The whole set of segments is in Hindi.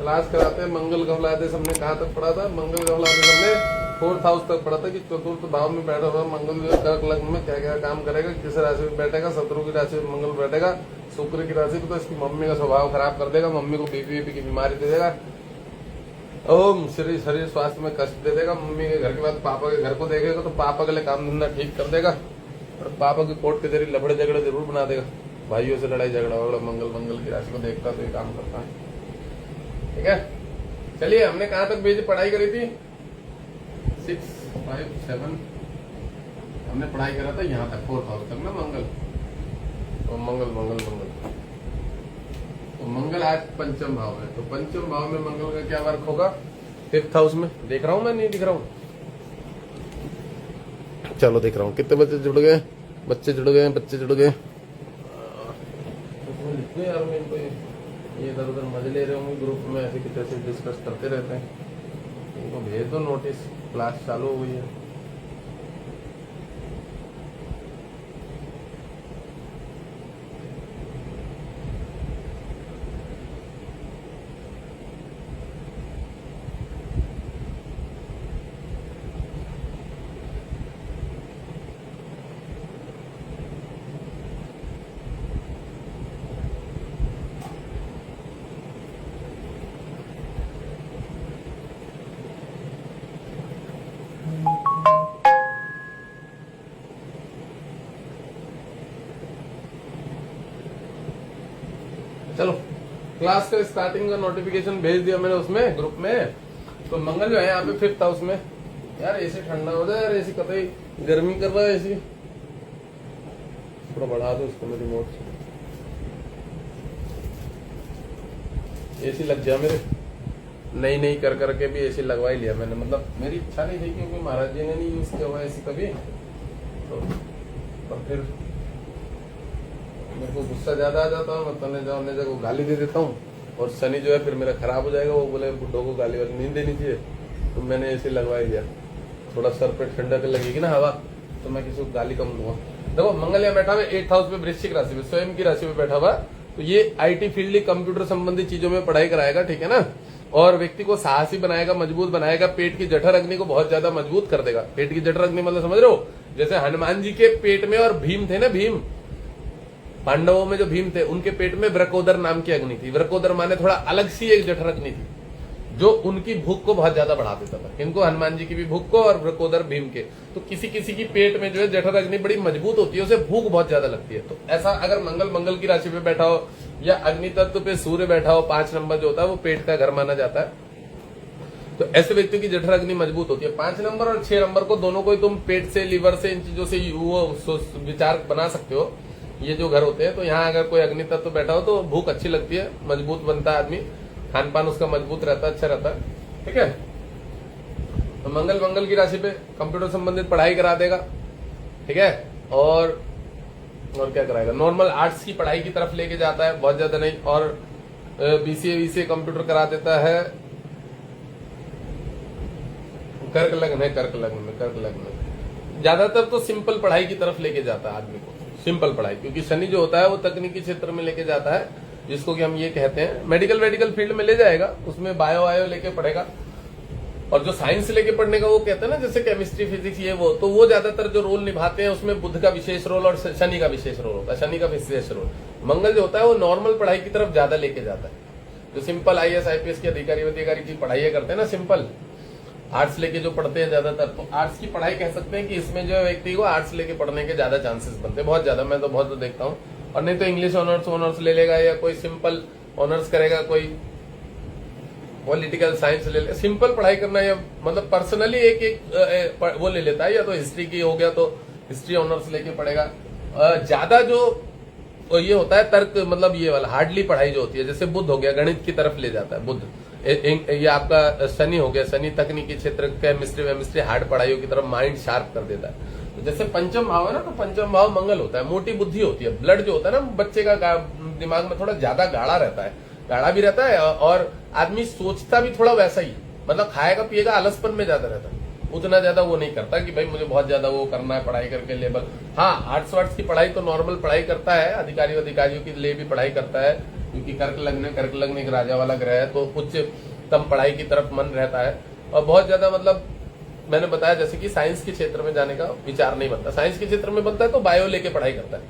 क्लास कराते हैं मंगल गहलादेश। हमने कहाँ तक पढ़ा था? मंगल गहलादेश हमने 4th हाउस तक पढ़ा था कि चतुर्थ भाव में बैठा हुआ मंगल जो कर्क लग्न में क्या क्या काम करेगा, किस राशि में बैठेगा। शत्रु की राशि में मंगल बैठेगा, शुक्र की राशि में, तो इसकी मम्मी का स्वभाव खराब कर देगा, मम्मी को बीपी की बीमारी दे देगा, ओम शरीर स्वास्थ्य में कष्ट दे देगा। मम्मी के घर के बाद पापा के घर को देखेगा तो पापा के लिए काम धंधा ठीक कर देगा, और पापा की कोर्ट के जरिए लफड़े झगड़े जरूर बना देगा। भाइयों से लड़ाई झगड़ा वगड़ा मंगल की राशि को देखता तो ये काम करता है। ठीक है, चलिए हमने कहाँ तक बेजी पढ़ाई करी थी? 6, 5, 7 हमने पढ़ाई करा था यहाँ तक, 4th हाउस तक ना मंगल। तो मंगल तो मंगल आज पंचम भाव है, तो पंचम भाव में मंगल का क्या वर्क होगा? 5th हाउस में। देख रहा हूं मैं, नहीं दिख रहा हूं? चलो देख रहा हूं। कितने बच्चे जुड़ गए? बच्चे जुड़ गए। यार मैं इनको ये इधर उधर मजे ले रहे होंगे ग्रुप में, ऐसे किसी से डिस्कस करते रहते हैं। इनको भेज दो नोटिस, क्लास चालू हो गई है। चलो, क्लास का स्टार्टिंग का नोटिफिकेशन भेज दिया मैंने उसमें ग्रुप में। तो मंगल जो है यहाँ पे 5th हाउस में। यार एसी ठंडा हो जाए यार, एसी कतई गर्मी कर रहा है एसी। थोड़ा बढ़ा दो इसको मेरी रिमोट से। एसी लग गया मेरे, नई कर करके भी एसी लगवा ही लिया मैंने। मतलब मेरी इच्छा नहीं थी क्योंकि महाराज जी ने नहीं यूज किया हुआ एसी कभी, तो पर फिर मेरे को गुस्सा ज्यादा आ जाता है, मैं तने जाने जगह गाली दे देता हूँ, और शनि जो है फिर मेरा खराब हो जाएगा। वो बोले बुड्ढों को गाली वाली नहीं देनी चाहिए, तो मैंने ऐसे लगवा ही दिया। थोड़ा सर पे ठंडक लगेगी ना हवा, तो मैं किसी को गाली कम दूंगा। देखो मंगल यहाँ बैठा हुआ 8th हाउस में, वृश्चिक राशि में, स्वयं की राशि में बैठा हुआ, तो ये IT फील्ड, कंप्यूटर संबंधी चीजों में पढ़ाई कराएगा। ठीक है ना, और व्यक्ति को साहसी बनाएगा, मजबूत बनाएगा। पेट की जठर अग्नि को बहुत ज्यादा मजबूत कर देगा। पेट की जठर अग्नि मतलब समझ रहे हो? जैसे हनुमान जी के पेट में, और भीम थे ना, भीम पांडवों में जो भीम थे, उनके पेट में वृकोदर नाम की अग्नि थी। वृकोदर माने थोड़ा अलग सी एक जठर अग्नि थी, जो उनकी भूख को बहुत ज्यादा बढ़ा देता था। इनको हनुमान जी की भी भूख को, और वृकोदर भीम के। तो किसी किसी की पेट में जो है जठर अग्नि बड़ी मजबूत होती है, उसे भूख बहुत ज्यादा लगती है। तो ऐसा अगर मंगल की राशि पे बैठा हो, या अग्नि तत्व पे सूर्य बैठा हो, 5 नंबर जो होता है वो पेट का घर माना जाता है। तो ऐसे व्यक्तियों की जठर अग्नि मजबूत होती है। 5 नंबर और 6 नंबर को, दोनों को तुम पेट से, लीवर से, इन चीजों से वो विचार बना सकते हो, ये जो घर होते हैं। तो यहाँ अगर कोई अग्नि तत्व बैठा हो तो भूख अच्छी लगती है, मजबूत बनता है आदमी, खान पान उसका मजबूत रहता है, अच्छा रहता है। ठीक है, तो मंगल की राशि पे कंप्यूटर संबंधित पढ़ाई करा देगा। ठीक है, और क्या कराएगा? नॉर्मल आर्ट्स की पढ़ाई की तरफ लेके जाता है, बहुत ज्यादा नहीं। और BCA कंप्यूटर करा देता है। कर्क लग्न में ज्यादातर तो सिंपल पढ़ाई की तरफ लेके जाता है आदमी को, सिंपल पढ़ाई, क्योंकि शनि जो होता है वो तकनीकी क्षेत्र में लेके जाता है, जिसको कि हम ये कहते हैं मेडिकल फील्ड में ले जाएगा। उसमें बायो लेके पढ़ेगा, और जो साइंस लेके पढ़ने का वो कहते हैं ना, जैसे केमिस्ट्री, फिजिक्स, ये वो, तो वो ज्यादातर जो रोल निभाते हैं उसमें बुध का विशेष रोल और शनि का विशेष रोल होता है। शनि का विशेष रोल, मंगल जो होता है वो नॉर्मल पढ़ाई की तरफ ज्यादा लेके जाता है। जो सिंपल IAS IPS के अधिकारी की पढ़ाई करते हैं ना, सिंपल आर्ट्स लेके जो पढ़ते हैं ज्यादातर, तो आर्ट्स की पढ़ाई कह सकते हैं कि इसमें जो व्यक्ति को आर्ट्स लेके पढ़ने के ज्यादा चांसेस बनते हैं, बहुत ज्यादा। मैं तो बहुत देखता हूँ। और नहीं तो इंग्लिश ऑनर्स ले लेगा, या कोई सिंपल ऑनर्स करेगा, कोई पॉलिटिकल साइंस ले ले। सिंपल पढ़ाई करना, या मतलब पर्सनली एक वो ले लेता है, या तो हिस्ट्री की हो गया तो हिस्ट्री ऑनर्स लेके पढ़ेगा। ज्यादा जो ये होता है तर्क, मतलब ये वाला हार्डली पढ़ाई जो होती है, जैसे बुध हो गया, गणित की तरफ ले जाता है बुध। ये आपका शनि हो गया, शनि तकनीकी क्षेत्र, केमिस्ट्री हार्ड पढ़ाइयों की तरफ माइंड शार्प कर देता है। तो जैसे पंचम भाव है ना, तो पंचम भाव मंगल होता है, मोटी बुद्धि होती है। ब्लड जो होता है ना बच्चे का दिमाग में थोड़ा ज्यादा गाढ़ा रहता है, गाढ़ा भी रहता है, और आदमी सोचता भी थोड़ा वैसा ही, मतलब खाएगा पिएगा आलसपन में ज्यादा रहता है। उतना ज्यादा वो नहीं करता कि भाई मुझे बहुत ज्यादा वो करना है पढ़ाई करके लेवल। हाँ, आर्ट्स वार्ट्स की पढ़ाई तो नॉर्मल पढ़ाई करता है, अधिकारियों के लिए भी पढ़ाई करता है, क्योंकि कर्क लग्न एक राजा वाला ग्रह है, तो उच्चतम पढ़ाई की तरफ मन रहता है और बहुत ज्यादा मतलब मैंने बताया जैसे कि साइंस के क्षेत्र में जाने का विचार नहीं बनता। साइंस के क्षेत्र में बनता है तो बायो लेके पढ़ाई करता है,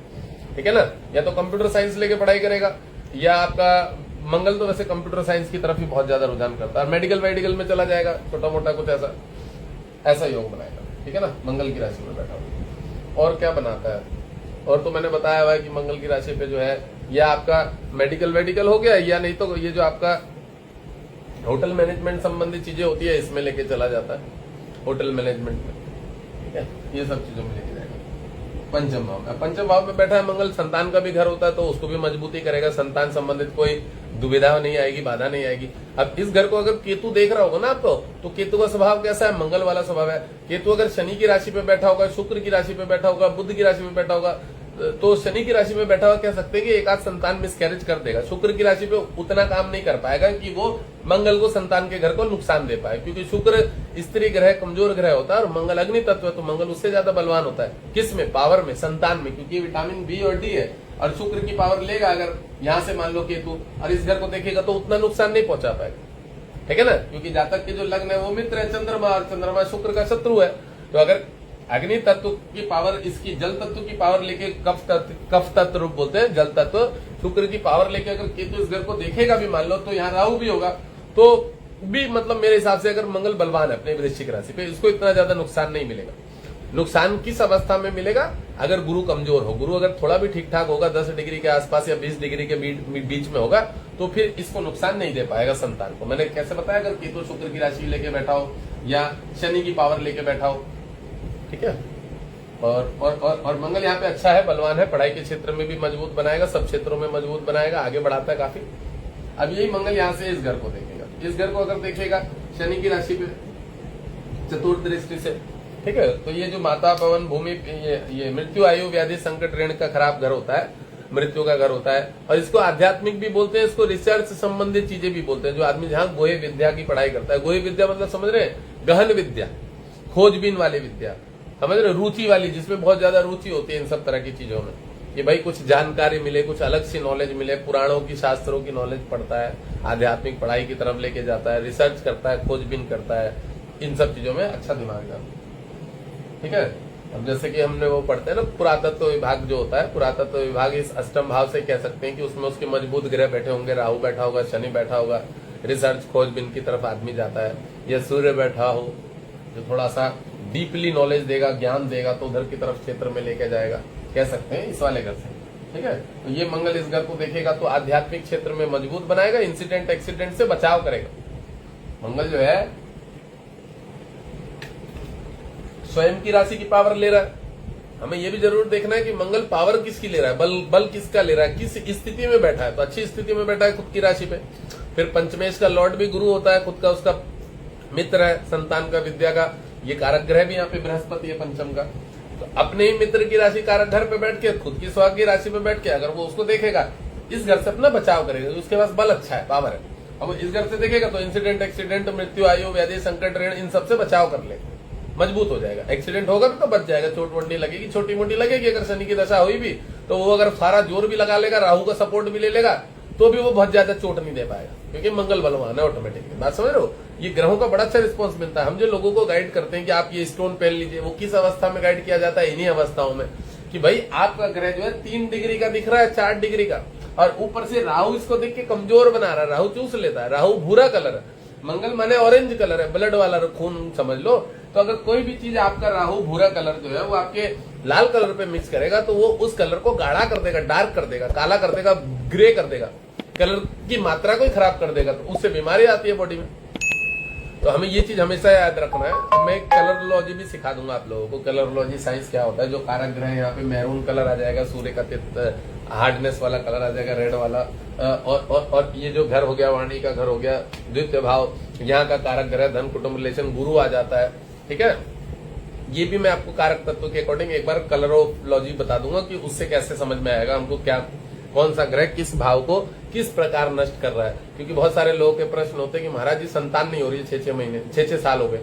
ठीक है ना, या तो कंप्यूटर साइंस लेके पढ़ाई करेगा, या आपका मंगल तो वैसे कंप्यूटर साइंस की तरफ ही बहुत ज्यादा रुझान करता है, मेडिकल में चला जाएगा, छोटा मोटा कुछ ऐसा योग बनाएगा, ठीक है ना, मंगल की राशि में बैठा हुआ। और क्या बनाता है, और तो मैंने बताया हुआ है कि मंगल की राशि पे जो है या आपका मेडिकल हो गया, या नहीं तो ये जो आपका होटल मैनेजमेंट संबंधी चीजें होती है इसमें लेके चला जाता है, होटल मैनेजमेंट में, ठीक है, ये सब चीजों में लेके जाएगा। पंचम भाव में बैठा है मंगल, संतान का भी घर होता है तो उसको भी मजबूती करेगा, संतान संबंधित कोई दुविधा नहीं आएगी, बाधा नहीं आएगी। अब इस घर को अगर केतु देख रहा होगा ना आपको, तो केतु का स्वभाव कैसा है, मंगल वाला स्वभाव है। केतु अगर शनि की राशि पे बैठा होगा, शुक्र की राशि पे बैठा होगा, बुध की राशि में बैठा होगा, तो शनि की राशि में बैठा हुआ कह सकते हैं कि एक आध संतान मिसकैरेज कर देगा। शुक्र की राशि पे उतना काम नहीं कर पाएगा कि वो मंगल को, संतान के घर को नुकसान दे पाए, क्योंकि शुक्र स्त्री ग्रह, कमजोर ग्रह होता है और मंगल अग्नि तत्व है, तो मंगल उससे ज्यादा बलवान होता है। किस में, पावर में, संतान में, क्योंकि विटामिन बी और डी है और शुक्र की पावर लेगा अगर यहाँ से मान लो केतु, और इस घर को देखेगा तो उतना नुकसान नहीं पहुंचा पाएगा, ठीक है ना, क्योंकि जातक के जो लग्न है वो मित्र है चंद्रमा, और चंद्रमा शुक्र का शत्रु है। तो अगर अग्नि तत्व की पावर इसकी जल तत्व की पावर लेके कफ तत्व बोलते हैं, जल तत्व शुक्र की पावर लेके अगर केतु इस घर को देखेगा भी मान लो, तो यहाँ राहु भी होगा, तो भी मतलब मेरे हिसाब से अगर मंगल बलवान है अपने वृश्चिक राशि पे, इसको इतना ज्यादा नुकसान नहीं मिलेगा। नुकसान किस अवस्था में मिलेगा, अगर गुरु कमजोर हो, गुरु अगर थोड़ा भी ठीक ठाक होगा, 10 डिग्री के आसपास या 20 डिग्री के बीच में होगा, तो फिर इसको नुकसान नहीं दे पाएगा संतान को। मैंने कैसे बताया, अगर केतु शुक्र की राशि लेके बैठा हो या शनि की पावर लेके बैठा हो, ठीक है। और मंगल यहाँ पे अच्छा है, बलवान है, पढ़ाई के क्षेत्र में भी मजबूत बनाएगा, सब क्षेत्रों में मजबूत बनाएगा, आगे बढ़ाता है काफी। अब यही मंगल यहाँ से इस घर को देखेगा, इस घर को अगर देखेगा शनि की राशि पे चतुर्थ दृष्टि से, ठीक है, तो ये जो माता भवन भूमि, ये मृत्यु आयु व्याधि संकट ऋण का खराब घर होता है, मृत्यु का घर होता है, और इसको आध्यात्मिक भी बोलते हैं, इसको रिसर्च संबंधित चीजें भी बोलते हैं। जो आदमी जहाँ गोहे विद्या की पढ़ाई करता है, गोहे विद्या मतलब समझ रहे हैं, गहन विद्या, खोजबीन वाली विद्या, समझ रहे, रुचि वाली, जिसमें बहुत ज्यादा रुचि होती है इन सब तरह की चीजों में, कि भाई कुछ जानकारी मिले, कुछ अलग सी नॉलेज मिले, पुराणों की, शास्त्रों की नॉलेज पढ़ता है, आध्यात्मिक पढ़ाई की तरफ लेके जाता है, रिसर्च करता है, खोजबीन करता है, इन सब चीजों में अच्छा दिमाग जाता है, ठीक है। अब जैसे कि हमने वो पढ़ते हैं ना, पुरातत्व विभाग जो होता है, पुरातत्व विभाग इस अष्टम भाव से कह सकते हैं कि उसमें उसके मजबूत ग्रह बैठे होंगे, राहु बैठा होगा, शनि बैठा होगा, रिसर्च खोजबीन की तरफ आदमी जाता है, या सूर्य बैठा हो जो थोड़ा सा डीपली नॉलेज देगा, ज्ञान देगा, तो उधर की तरफ क्षेत्र में लेके जाएगा, कह सकते हैं इस वाले घर से, ठीक है। तो ये मंगल इस घर को देखेगा तो आध्यात्मिक क्षेत्र में मजबूत बनाएगा, इंसिडेंट एक्सीडेंट से बचाव करेगा। मंगल जो है स्वयं की राशि की पावर ले रहा है, हमें यह भी जरूर देखना है कि मंगल पावर किसकी ले रहा है, बल किसका ले रहा है, किस स्थिति में बैठा है। तो अच्छी स्थिति में बैठा है खुद की राशि पे, फिर पंचमेश का लॉर्ड भी गुरु होता है, खुद का उसका मित्र है, संतान का, विद्या का, ये कारक ग्रह भी यहाँ पे बृहस्पति है पंचम का। तो अपने ही मित्र की राशि कारक घर पे बैठ के, खुद की स्वभाव की राशि पे बैठ के अगर वो उसको देखेगा, इस घर से अपना बचाव करेगा, उसके पास बल अच्छा है, पावर है। अब इस घर से देखेगा तो इंसिडेंट एक्सीडेंट, मृत्यु आयु व्याधि संकट ऋण, इन सबसे बचाव कर लेगा, मजबूत हो जाएगा। एक्सीडेंट होगा तो बच जाएगा, चोट वोट नहीं लगेगी, छोटी मोटी लगेगी अगर शनि की दशा हुई भी, तो वो अगर सारा जोर भी लगा लेगा, राहु का सपोर्ट भी ले लेगा, तो भी वो बहुत ज्यादा चोट नहीं दे पाएगा, क्योंकि मंगल बलवान है ऑटोमेटिकली। बात समझ रहे हो, ये ग्रहों का बड़ा अच्छा रिस्पॉन्स मिलता है। हम जो लोगों को गाइड करते हैं कि आप ये स्टोन पहन लीजिए, वो किस अवस्था में गाइड किया जाता है, इन्हीं अवस्थाओं में, कि भाई आपका ग्रह जो है 3 डिग्री का दिख रहा है, 4 डिग्री का, और ऊपर से राहु इसको देख के कमजोर बना रहा है, राहु चूस लेता है, राहु भूरा कलर है, मंगल माने ऑरेंज कलर है, ब्लड वाला खून समझ लो। तो अगर कोई भी चीज आपका राहु भूरा कलर जो है वो आपके लाल कलर पे मिक्स करेगा, तो वो उस कलर को गाढ़ा कर देगा, डार्क कर देगा, काला कर देगा, ग्रे कर देगा, कलर की मात्रा को ही खराब कर देगा, तो उससे बीमारी आती है बॉडी में। तो हमें ये चीज हमेशा याद रखना है। मैं कलरलॉजी भी सिखा दूंगा आप लोगों को, कलरलॉजी साइंस क्या होता है। जो कारक ग्रह है, यहाँ पे मैरून कलर आ जाएगा, सूर्य का हार्डनेस वाला कलर आ जाएगा, रेड वाला, और ये जो घर हो गया, वाणी का घर हो गया, द्वितीय भाव, यहाँ का कारक ग्रह धन कुटुंब रिलेशन गुरु आ जाता है, ठीक है। ये भी मैं आपको कारक तत्व के अकॉर्डिंग एक बार कलरोलॉजी बता दूंगा कि उससे कैसे समझ में आएगा हमको क्या, कौन सा ग्रह किस भाव को किस प्रकार नष्ट कर रहा है। क्योंकि बहुत सारे लोगों के प्रश्न होते हैं कि महाराज जी संतान नहीं हो रही है 6-6 महीने, 6-6 साल हो गए।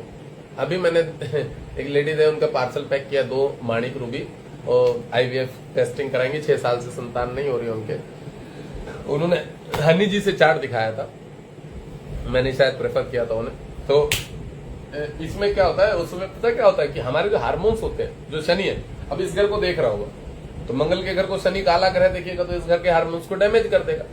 अभी मैंने एक लेडीज है, उनका पार्सल पैक किया 2 माणिक रूबी, और IVF टेस्टिंग कराएंगे, 6 साल से संतान नहीं हो रही है उनके। उन्होंने हनी जी से चार्ट दिखाया था, मैंने शायद प्रेफर किया था उन्हें। तो इसमें क्या होता है, उसमें पता क्या होता है कि हमारे जो हार्मोन्स होते हैं, जो शनि है, अब इस घर को देख रहा होगा तो मंगल के घर को शनि काला ग्रह देखिएगा तो इस घर के हार्मोन्स को डैमेज कर देगा,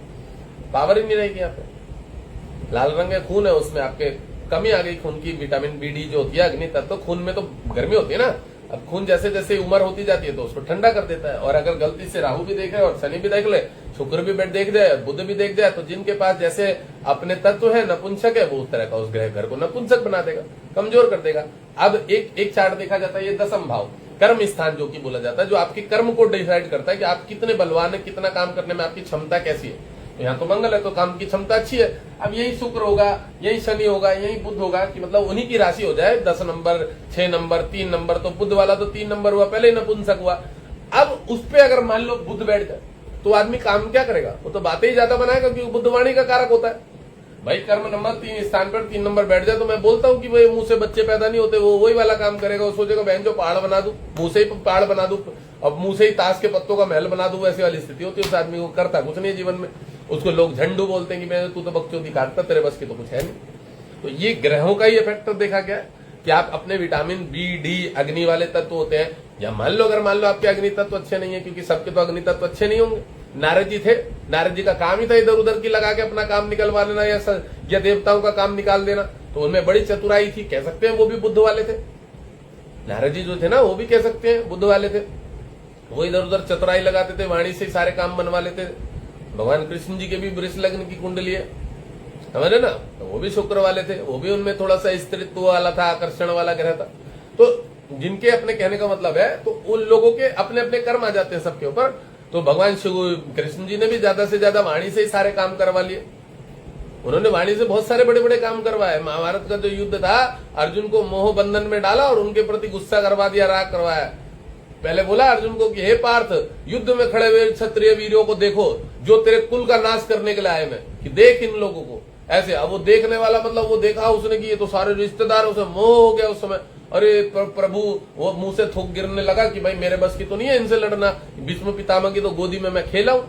पावर ही नहीं रहेगी यहाँ पे। लाल रंग है, खून है, उसमें आपके कमी आ गई खून की, विटामिन बी डी जो होती है अग्नि तत्व, तो खून में तो गर्मी होती है ना, अब खून जैसे जैसे उम्र होती जाती है तो उसको ठंडा कर देता है। और अगर गलती से राहु भी देख रहे और शनि भी देख ले, शुक्र भी देख जाए, बुध भी देख जाए, तो जिनके पास जैसे अपने तत्व है, नपुंसक है, वो उस तरह का उस ग्रह घर को नपुंसक बना देगा, कमजोर कर देगा। अब एक चार्ट देखा जाता है, ये दसम भाव कर्म स्थान जो कि बोला जाता है, जो आपके कर्म को डिसाइड करता है कि आप कितने बलवान है, कितना काम करने में आपकी क्षमता कैसी है। यहाँ तो मंगल है तो काम की क्षमता अच्छी है। अब यही शुक्र होगा, यही शनि होगा, यही बुध होगा कि मतलब उन्हीं की राशि हो जाए 10 नंबर, 6 नंबर, 3 नंबर, तो बुध वाला तो 3 नंबर हुआ, पहले ही नपुंसक हुआ। अब उस पे अगर मान लो बुध बैठ जाए तो आदमी काम क्या करेगा, वो तो बातें ही ज्यादा बनाएगा क्योंकि बुध वाणी का कारक होता है। भाई कर्म नंबर 3 स्थान पर 3 नंबर बैठ जाए तो मैं बोलता हूँ कि भाई मुंह से बच्चे पैदा नहीं होते, वो वही वाला काम करेगा। वो सोचेगा बहन जो पहाड़ बना दूं, मुंह से ही पहाड़ बना दूं, अब मुंह से ही ताश के पत्तों का महल बना दूं, वैसी वाली स्थिति होती है उस आदमी को। करता कुछ नहीं है जीवन में, उसको लोग झंडू बोलते हैं कि मैं तू तो बकचोदी काटता, तेरे बस की तो कुछ है नहीं। तो ये ग्रहों का ही इफेक्ट देखा गया कि आप अपने विटामिन बी डी अग्नि वाले तत्व होते हैं, या मान लो अगर मान लो आपके अग्नि तत्व अच्छे नहीं है, क्योंकि सबके तो अग्नि तत्व अच्छे नहीं होंगे। नारद जी थे, नारद जी का काम ही था इधर उधर की लगा के अपना काम निकलवा लेना या देवताओं का काम निकाल देना, तो उनमें बड़ी चतुराई थी, कह सकते हैं वो भी बुद्ध वाले थे। नारद जी जो थे ना, वो भी कह सकते हैं बुद्ध वाले थे, वो इधर उधर चतुराई लगाते थे, वाणी से सारे काम बनवा लेते थे। भगवान कृष्ण जी के भी वृष लग्न की कुंडली है, समझे ना, तो वो भी शुक्र वाले थे, वो भी उनमें थोड़ा सा स्त्रीत्व वाला था, आकर्षण वाला ग्रह था। तो जिनके अपने कहने का मतलब है, तो उन लोगों के अपने अपने कर्म आ जाते हैं सबके ऊपर। तो भगवान शिव कृष्ण जी ने भी ज्यादा से ज्यादा वाणी से ही सारे काम करवा लिए, उन्होंने वाणी से बहुत सारे बड़े बड़े काम करवाए। महाभारत का जो युद्ध था, अर्जुन को मोह बंधन में डाला और उनके प्रति गुस्सा करवा दिया, राग करवाया। पहले बोला अर्जुन को कि हे पार्थ, युद्ध में खड़े हुए क्षत्रिय वीरों को देखो जो तेरे कुल का नाश करने के लिए आए हैं, कि देख इन लोगों को ऐसे। अब वो देखने वाला मतलब वो देखा उसने कि ये तो सारे रिश्तेदार, उसे मोह हो गया उस समय। अरे प्रभु, वो मुंह से थूक गिरने लगा कि भाई मेरे बस की तो नहीं है इनसे लड़ना, भीष्म पितामह की तो गोदी में मैं खेला हूं,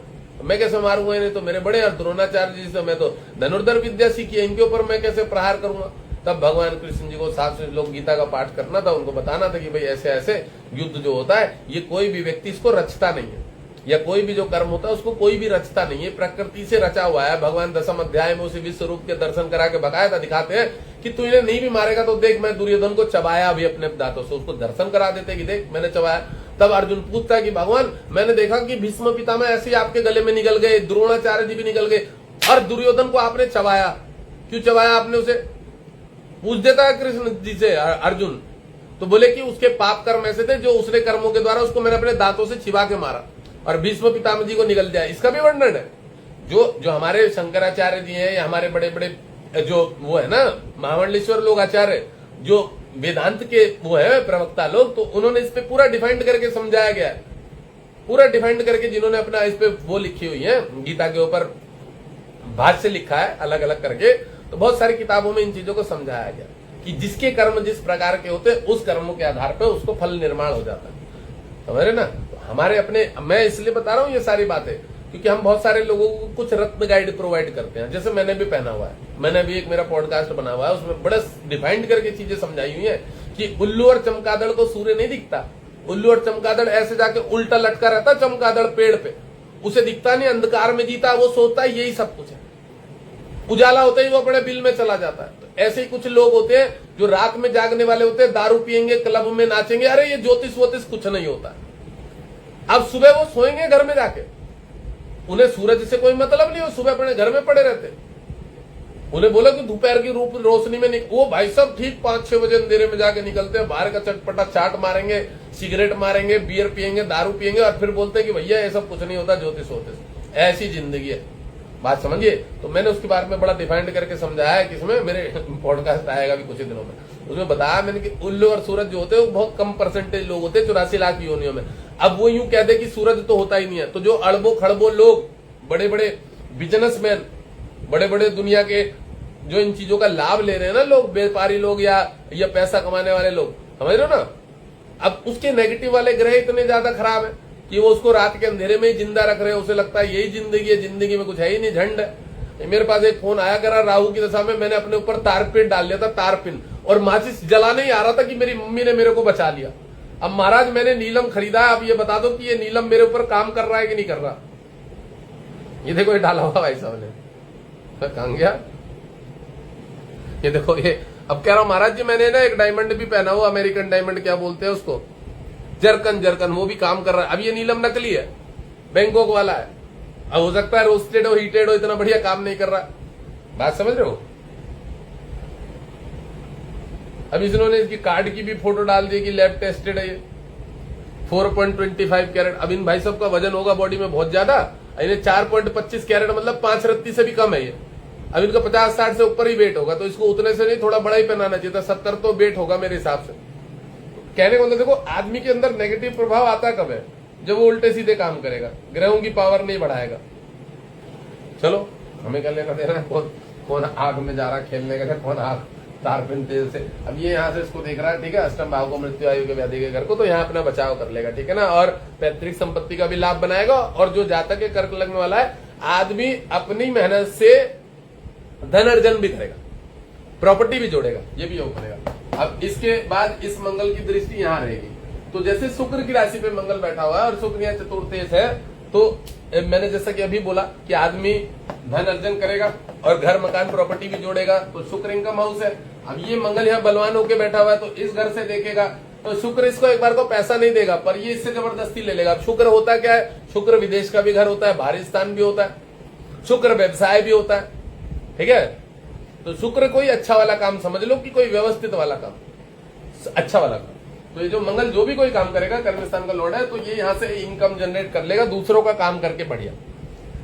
मैं कैसे मारूंगा इन्हें, तो मेरे बड़े, और द्रोणाचार्य जी से मैं तो धनुर्धर विद्या सीखी है, इनके ऊपर मैं कैसे प्रहार करूंगा। तब भगवान कृष्ण जी को 7 श्लोक गीता का पाठ करना था, उनको बताना था कि भाई ऐसे ऐसे युद्ध जो होता है, ये कोई भी व्यक्ति इसको रचता नहीं है, या कोई भी जो कर्म होता है उसको कोई भी रचता नहीं है, प्रकृति से रचा हुआ है। भगवान 10वें अध्याय में उसे विश्व रूप के दर्शन करा के बकाया था, दिखाते हैं कि तू इन्हें नहीं भी मारेगा तो देख मैं दुर्योधन को चबाया भी अपने दांतों से, उसको दर्शन करा देते कि देख मैंने चबाया। तब अर्जुन पूछता है कि भगवान मैंने देखा कि भीष्म पितामह ऐसे ही आपके गले में निकल गए, द्रोणाचार्य जी भी निकल गए, और दुर्योधन को आपने चबाया, क्यों चबाया आपने उसे, पूछ देता है कृष्ण जी से अर्जुन। तो बोले कि उसके पाप कर्म ऐसे थे जो उसने कर्मों के द्वारा उसको मैंने अपने दांतों से छिपा के मारा, और भीष्म पितामह जी को निकल जाए। इसका भी वर्णन है। जो हमारे शंकराचार्य जी हैं, या हमारे बड़े बड़े जो वो है ना महामंडलेश्वर लोग आचार्य, जो वेदांत के वो है प्रवक्ता लोग, तो उन्होंने इस पे पूरा डिफाइंड करके समझाया गया है, पूरा डिफाइंड करके जिन्होंने अपना इस पे वो लिखी हुई है, गीता के ऊपर भाष्य लिखा है अलग अलग करके, तो बहुत सारी किताबों में इन चीजों को समझाया गया कि जिसके कर्म जिस प्रकार के होते हैं उस कर्मों के आधार पर उसको फल निर्माण हो जाता है, समझ रहे ना। तो हमारे अपने, मैं इसलिए बता रहा हूँ ये सारी बातें क्योंकि हम बहुत सारे लोगों को कुछ रत्न गाइड प्रोवाइड करते हैं, जैसे मैंने भी पहना हुआ है, मैंने भी एक मेरा पॉडकास्ट बना हुआ है, उसमें बड़ा डिफाइंड करके चीजें समझाई हुई है कि उल्लू और चमगादड़ को सूर्य नहीं दिखता, उल्लू और चमगादड़ ऐसे जाके उल्टा लटका रहता, चमगादड़ पेड़ पे, उसे दिखता नहीं, अंधकार में जीता, वो सोता है, यही सब कुछ है, उजाला होता ही वो अपने बिल में चला जाता है। तो ऐसे ही कुछ लोग होते हैं जो रात में जागने वाले होते हैं, दारू पियेंगे, क्लब में नाचेंगे, अरे ये ज्योतिष वोतिष कुछ नहीं होता। अब सुबह वो सोएंगे घर में जाके, उन्हें सूरज से कोई मतलब नहीं हो, सुबह अपने घर में पड़े रहते। उन्हें बोला कि दोपहर की रोशनी में वो भाई सब ठीक 5-6 बजे अंधेरे में जाके निकलते हैं, बाहर का चटपटा चाट मारेंगे, सिगरेट मारेंगे, बियर पियेंगे, दारू पियेंगे, और फिर बोलते हैं कि भैया ये सब कुछ नहीं होता, ज्योतिष वोतिष। ऐसी जिंदगी है, बात समझिए। तो मैंने उसके बारे में बड़ा डिफाइंड करके समझाया है, किसमें मेरे पॉडकास्ट आएगा भी कुछ ही दिनों में, उसमें बताया मैंने कि उल्लू और सूरज जो होते हैं वो बहुत कम परसेंटेज लोग होते हैं 84 लाख योनियों में। अब वो यूं कह दे कि सूरज तो होता ही नहीं है, तो जो अड़बो खड़बो लोग, बड़े बड़े बिजनेसमैन, बड़े बड़े दुनिया के जो इन चीजों का लाभ ले रहे हैं ना लोग, व्यापारी लोग या पैसा कमाने वाले लोग, समझ रहे हो ना। अब उसके नेगेटिव वाले ग्रह इतने ज्यादा खराब है कि वो उसको रात के अंधेरे में ही जिंदा रख रहे हैं, उसे लगता है यही जिंदगी है, जिंदगी में कुछ है ही नहीं, झंड है। मेरे पास एक फोन आया करा राहु की दशा में, मैंने अपने ऊपर तारपिन डाल लिया था, तारपिन, और माचिस जलाने ही आ रहा था कि मेरी मम्मी ने मेरे को बचा लिया। अब महाराज मैंने नीलम खरीदा है, अब ये बता दो कि ये नीलम मेरे ऊपर काम कर रहा है कि नहीं कर रहा। ये देखो ये डाला हुआ भाई साहब ने, कहां गया ये देखो ये। अब कह रहा हूं महाराज जी मैंने ना एक डायमंड भी पहना हुआ, अमेरिकन डायमंड क्या बोलते हैं उसको, जरकन, वो भी काम कर रहा है। अब ये नीलम नकली है, बैंकॉक वाला है। अब हो सकता है रोस्टेड हो, हीटेड हो, इतना बढ़िया काम नहीं कर रहा। बात समझ रहे हो। अब इन्होंने इसकी कार्ड की भी फोटो डाल दी कि लैब टेस्टेड है ये, 4.25 कैरेट। अब इन भाई साहब का वजन होगा बॉडी में बहुत ज्यादा, इन्हें 4.25 कैरेट मतलब 5 रत्ती से भी कम है ये। अब इनका 50-60 से ऊपर ही वेट होगा, तो इसको उतने से नहीं थोड़ा बड़ा ही पहनाना चाहिए था, 70 तो वेट होगा मेरे हिसाब से। कहने को मतलब देखो आदमी के अंदर नेगेटिव प्रभाव आता कब है, जब वो उल्टे सीधे काम करेगा, ग्रहों की पावर नहीं बढ़ाएगा। चलो हमें क्या लेना देना है, कौन आग में जा रहा खेलने का, कौन आग तारपिन तेल से। अब ये यहाँ से इसको देख रहा है, ठीक है, अष्टम भाव को, मृत्यु आयु के व्याधि के घर को, तो यहाँ अपना बचाव कर लेगा, ठीक है ना। और पैतृक संपत्ति का भी लाभ बनाएगा। और जो जातक के कर्क लगने वाला है, आदमी अपनी मेहनत से धन अर्जन भी करेगा, प्रॉपर्टी भी जोड़ेगा, ये भी योग करेगा। अब इसके बाद इस मंगल की दृष्टि यहाँ रहेगी, तो जैसे शुक्र की राशि पे मंगल बैठा हुआ है और शुक्र यहाँ चतुर्थेश है, तो मैंने जैसा कि अभी बोला कि आदमी धन अर्जन करेगा और घर मकान प्रॉपर्टी भी जोड़ेगा, तो शुक्र इनकम हाउस है। अब ये मंगल यहाँ बलवान होके बैठा हुआ है, तो इस घर से देखेगा, तो शुक्र इसको एक बार को पैसा नहीं देगा, पर ये इससे जबरदस्ती ले लेगा। अब शुक्र होता क्या है, शुक्र विदेश का भी घर होता है, बाहरी स्थान भी होता है, शुक्र व्यवसाय भी होता है, ठीक है। तो शुक्र कोई अच्छा वाला काम समझ लो कि कोई व्यवस्थित वाला काम, अच्छा वाला काम। तो ये जो मंगल जो भी कोई काम करेगा, कर्म स्थान का लॉर्ड है, तो ये यहाँ से इनकम जनरेट कर लेगा, दूसरों का काम करके बढ़िया।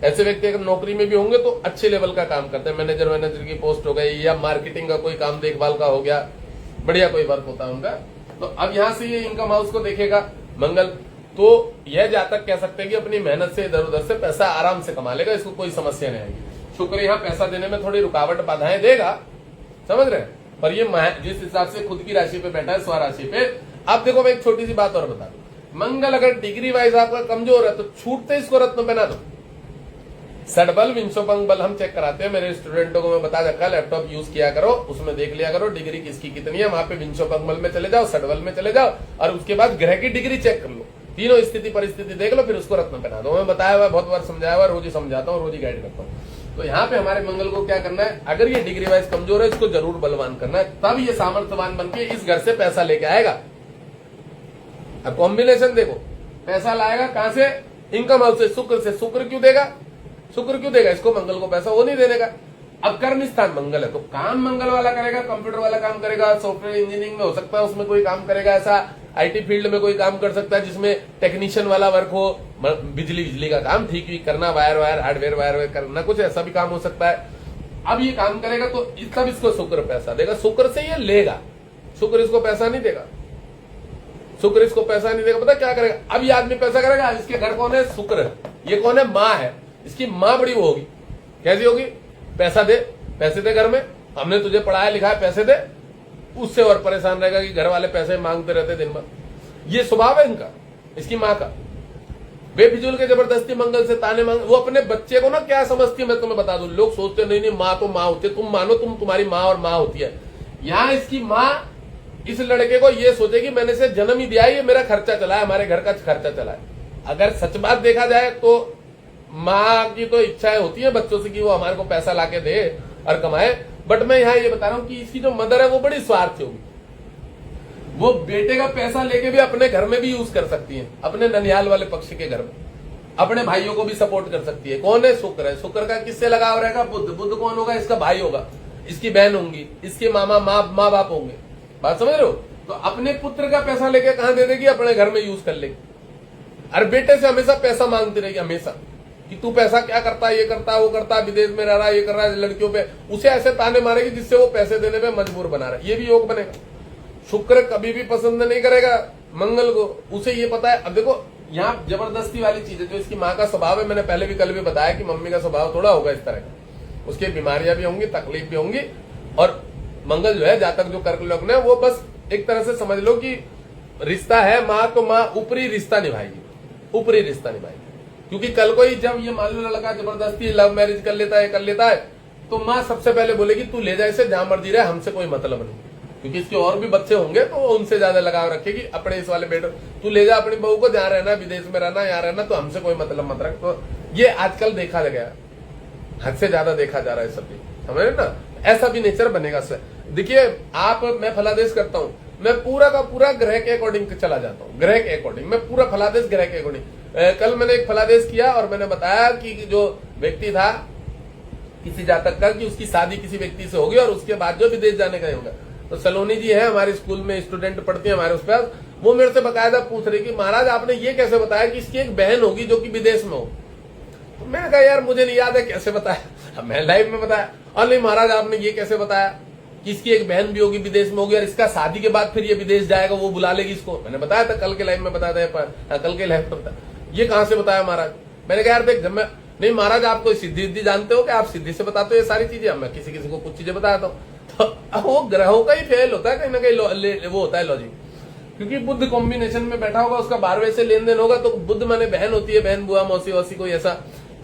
ऐसे व्यक्ति अगर नौकरी में भी होंगे तो अच्छे लेवल का काम करते हैं, मैनेजर की पोस्ट हो गई, या मार्केटिंग का कोई काम देखभाल का हो गया, बढ़िया कोई वर्क होता है उनका। तो अब यहाँ से ये इनकम हाउस को देखेगा मंगल, तो यह जातक कह सकते हैं कि अपनी मेहनत से इधर उधर से पैसा आराम से कमा लेगा, इसको कोई समस्या नहीं आएगी। शुक्र यहाँ पैसा देने में थोड़ी रुकावट बाधाएं देगा, समझ रहे हैं, पर ये जिस हिसाब से खुद की राशि पे बैठा है, स्वराशि पे। अब देखो मैं एक छोटी सी बात और बता दूं, मंगल अगर डिग्री वाइज आपका कमजोर है तो छूटते इसको रत्न पहना दो। सडबल विंशोपंग बल हम चेक कराते हैं, मेरे स्टूडेंटों को मैं बता रखा, लैपटॉप यूज किया करो, उसमें देख लिया करो डिग्री किसकी कितनी है, वहां पे विंशोपंग बल में चले जाओ, सडबल में चले जाओ, और उसके बाद ग्रह की डिग्री चेक कर लो, तीनों स्थिति परिस्थिति देख लो, फिर उसको रत्न पहना दो। मैं बताया हुआ, बहुत बार समझाया हुआ, रोज ही समझाता हूँ, रोज ही गाइड करता हूँ। तो यहाँ पे हमारे मंगल को क्या करना है, अगर ये डिग्री वाइज कमजोर है इसको जरूर बलवान करना है, तब ये सामर्थ्यवान बनके इस घर से पैसा लेके आएगा। अब कॉम्बिनेशन देखो, पैसा लाएगा कहां से, इनकम हाउस से, शुक्र से। शुक्र क्यों देगा, शुक्र क्यों देगा इसको, मंगल को पैसा वो नहीं देने का। अब कर्म स्थान मंगल है, तो काम मंगल वाला करेगा, कंप्यूटर वाला काम करेगा, सॉफ्टवेयर इंजीनियरिंग में हो सकता है उसमें कोई काम करेगा, ऐसा आईटी फील्ड में कोई काम कर सकता है जिसमें टेक्नीशियन वाला वर्क हो, बिजली का काम ठीक करना, वायर हार्डवेयर वायर करना, कुछ ऐसा भी काम हो सकता है। अब ये काम करेगा तो तब इसको शुक्र पैसा देगा, शुक्र से ये लेगा, शुक्र इसको पैसा नहीं देगा, शुक्र इसको पैसा नहीं देगा। पता क्या करेगा, अब ये आदमी पैसा करेगा, इसके घर कौन है, शुक्र, ये कौन है, माँ है, इसकी माँ बड़ी वो होगी, कैसी होगी, पैसा दे, पैसे दे, घर में हमने तुझे पढ़ाया लिखाया, पैसे दे, उससे और परेशान रहेगा कि घर वाले पैसे मांगते रहते दिन भर। ये स्वभाव है इनका, इसकी माँ का, बेफिजूल के जबरदस्ती मंगल से ताने मांग। वो अपने बच्चे को ना क्या समझती है मैं तुम्हें बता दूं, लोग सोचते नहीं माँ तो माँ होती है, तुम मानो तुम्हारी माँ और माँ होती है। यहाँ इसकी माँ इस लड़के को ये सोचेगी मैंने से जन्म ही दिया है, ये मेरा खर्चा चला है, हमारे घर का खर्चा चला है। अगर सच बात देखा जाए तो माँ की तो इच्छाएं होती है बच्चों से कि वो हमारे को पैसा लाके दे और कमाए, बट मैं यहाँ ये बता रहा हूँ कि इसकी जो मदर है वो बड़ी स्वार्थी होगी, वो बेटे का पैसा लेके भी अपने घर में भी यूज कर सकती है, अपने ननिहाल वाले पक्ष के घर में अपने भाइयों को भी सपोर्ट कर सकती है। कौन है, शुक्र है। शुक्र का किससे लगाव रहेगा, बुध। बुध कौन होगा, इसका भाई होगा, इसकी बहन होंगी, इसके माँ बाप होंगे। बात समझ रहे हो। तो अपने पुत्र का पैसा लेके कहां दे देगी, अपने घर में यूज कर लेगी। और बेटे से हमेशा पैसा मांगती रहेगी, हमेशा कि तू पैसा क्या करता है, ये करता है, वो करता है, विदेश में रह रहा है, ये कर रहा है, लड़कियों पे उसे ऐसे ताने मारेगी जिससे वो पैसे देने पे मजबूर बना रहा है। ये भी योग बनेगा। शुक्र कभी भी पसंद नहीं करेगा मंगल को, उसे ये पता है। अब देखो यहाँ जबरदस्ती वाली चीज है, जो इसकी माँ का स्वभाव है, मैंने पहले भी कल भी बताया कि मम्मी का स्वभाव थोड़ा होगा इस तरह का, उसकी बीमारियां भी होंगी, तकलीफ भी होंगी। और मंगल जो है जातक जो कर्क लग्न है वो बस एक तरह से समझ लो कि रिश्ता है, माँ तो माँ ऊपरी रिश्ता निभाएगी, ऊपरी रिश्ता निभाएंगे। क्योंकि कल को ही जब ये मान लो लड़का जबरदस्ती लव मैरिज कर लेता है तो माँ सबसे पहले बोलेगी तू ले जा इसे जहां मर्जी रहे, हमसे कोई मतलब नहीं। क्योंकि इसके और भी बच्चे होंगे तो उनसे ज्यादा लगाव रखेगी अपने इस वाले बेटे, तू ले जा अपनी बहू को, जहां रहना विदेश में रहना, यहाँ रहना, तो हमसे कोई मतलब मत रख। तो ये आजकल देखा गया, हद से ज्यादा देखा जा रहा है सब, समझ रहे ना। ऐसा भी नेचर बनेगा सर। देखिए आप, मैं फलादेश करता हूँ, मैं पूरा का पूरा ग्रह के अकॉर्डिंग चला जाता हूँ, ग्रह के अकॉर्डिंग मैं पूरा फलादेश ग्रह के अकॉर्डिंग। कल मैंने एक फलादेश किया और मैंने बताया कि जो व्यक्ति था किसी जातक का, कि उसकी शादी किसी व्यक्ति से होगी और उसके बाद जो विदेश जाने का होगा। तो सलोनी जी है हमारे स्कूल में, स्टूडेंट पढ़ती है हमारे उस पर, वो मेरे से बकायदा पूछ रही कि महाराज आपने ये कैसे बताया कि इसकी एक बहन होगी जो कि विदेश में हो। तो मैंने कहा यार मुझे नहीं याद है कैसे बताया, अब मैं लाइव में बताया। और नहीं महाराज आपने ये कैसे बताया कि इसकी एक बहन भी होगी विदेश में होगी और इसका शादी के बाद फिर ये विदेश जाएगा, वो बुला लेगी इसको। मैंने बताया था कल के लाइव में, बताया था कल के लाइव में बताया। ये कहां से बताया महाराज? मैंने कहा यार देख, जब मैं नहीं महाराज आपको सिद्धि जानते हो कि आप सिद्धि से बताते हो ये सारी चीजें, मैं किसी किसी को कुछ चीजें बताता हूँ। तो वो ग्रहों का ही फेल होता है कहीं ना कहीं, वो होता है लॉजिक। क्योंकि बुद्ध कॉम्बिनेशन में बैठा होगा, उसका 12वें से लेन देन होगा, तो बुद्ध माने बहन होती है, बहन बुआ मौसी वौसी कोई ऐसा,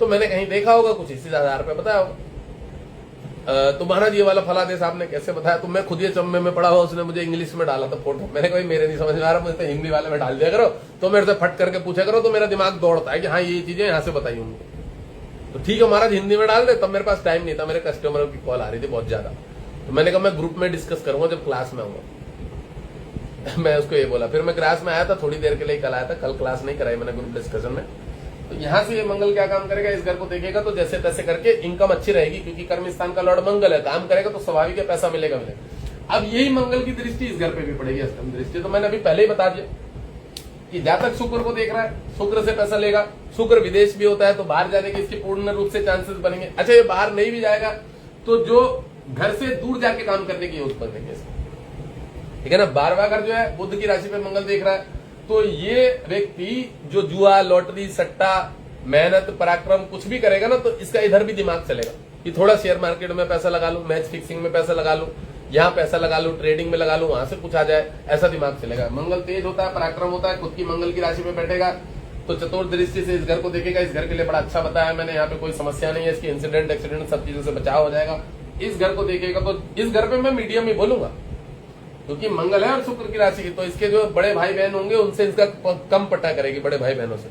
तो मैंने कहीं देखा होगा, कुछ इसी आधार पे बताया होगा। तो महाराज ये वाला फलादेश आपने कैसे बताया? तो मैं खुद ये चम्मे में पड़ा हुआ, उसने मुझे इंग्लिश में डाला था फोटो। मैंने कहा मेरे नहीं समझ में आ रहा, मुझे तो हिंदी वाले में डाल दिया करो, तो मेरे से फट करके पूछा करो, तो मेरा दिमाग दौड़ता है कि हाँ ये चीजें यहाँ से बताई होंगी। तो ठीक है महाराज हिंदी में डाल दे। तब मेरे पास टाइम नहीं था, मेरे कस्टमर की कॉल आ रही थी बहुत ज्यादा, तो मैंने कहा मैं ग्रुप में डिस्कस करूंगा जब क्लास में आऊंगा। मैं उसको ये बोला, फिर मैं क्लास में आया था, थोड़ी देर के लिए कल आया था, कल क्लास नहीं कराई मैंने ग्रुप डिस्कशन में। तो यहाँ से ये मंगल क्या काम करेगा, इस घर को देखेगा तो जैसे तैसे करके इनकम अच्छी रहेगी, क्योंकि कर्म स्थान का लॉर्ड मंगल है, काम करेगा तो स्वाभाविक है पैसा मिलेगा। अब यही मंगल की दृष्टि इस घर पे भी पड़ेगी, अष्टम दृष्टि। तो मैंने अभी पहले ही बता दिया कि जहां तक शुक्र को देख रहा है, शुक्र से पैसा लेगा। शुक्र विदेश भी होता है तो बाहर जाने के इसके पूर्ण रूप से चांसेस बनेंगे। अच्छा ये बाहर नहीं भी जाएगा तो जो घर से दूर जाके काम करने की योग बनेंगे, ठीक है ना। 12वां घर जो है बुध की राशि पे मंगल देख रहा है, तो ये व्यक्ति जो जुआ, लॉटरी, सट्टा, मेहनत, पराक्रम कुछ भी करेगा ना, तो इसका इधर भी दिमाग चलेगा कि थोड़ा शेयर मार्केट में पैसा लगा लूं, मैच फिक्सिंग में पैसा लगा लूं, यहाँ पैसा लगा लूं, ट्रेडिंग में लगा लूं, वहां से कुछ आ जाए, ऐसा दिमाग चलेगा। मंगल तेज होता है, पराक्रम होता है, खुद की मंगल की राशि में बैठेगा, तो चतुर्थ दृष्टि से इस घर को देखेगा। इस घर के लिए बड़ा अच्छा बताया मैंने, यहाँ पे कोई समस्या नहीं है, इसकी इंसिडेंट एक्सीडेंट सब चीजों से बचाव हो जाएगा। इस घर को देखेगा तो इस घर पे मैं मीडियम ही बोलूंगा, क्योंकि मंगल है और शुक्र की राशि की, तो इसके जो बड़े भाई बहन होंगे उनसे इसका कम पट्टा करेगी, बड़े भाई बहनों से,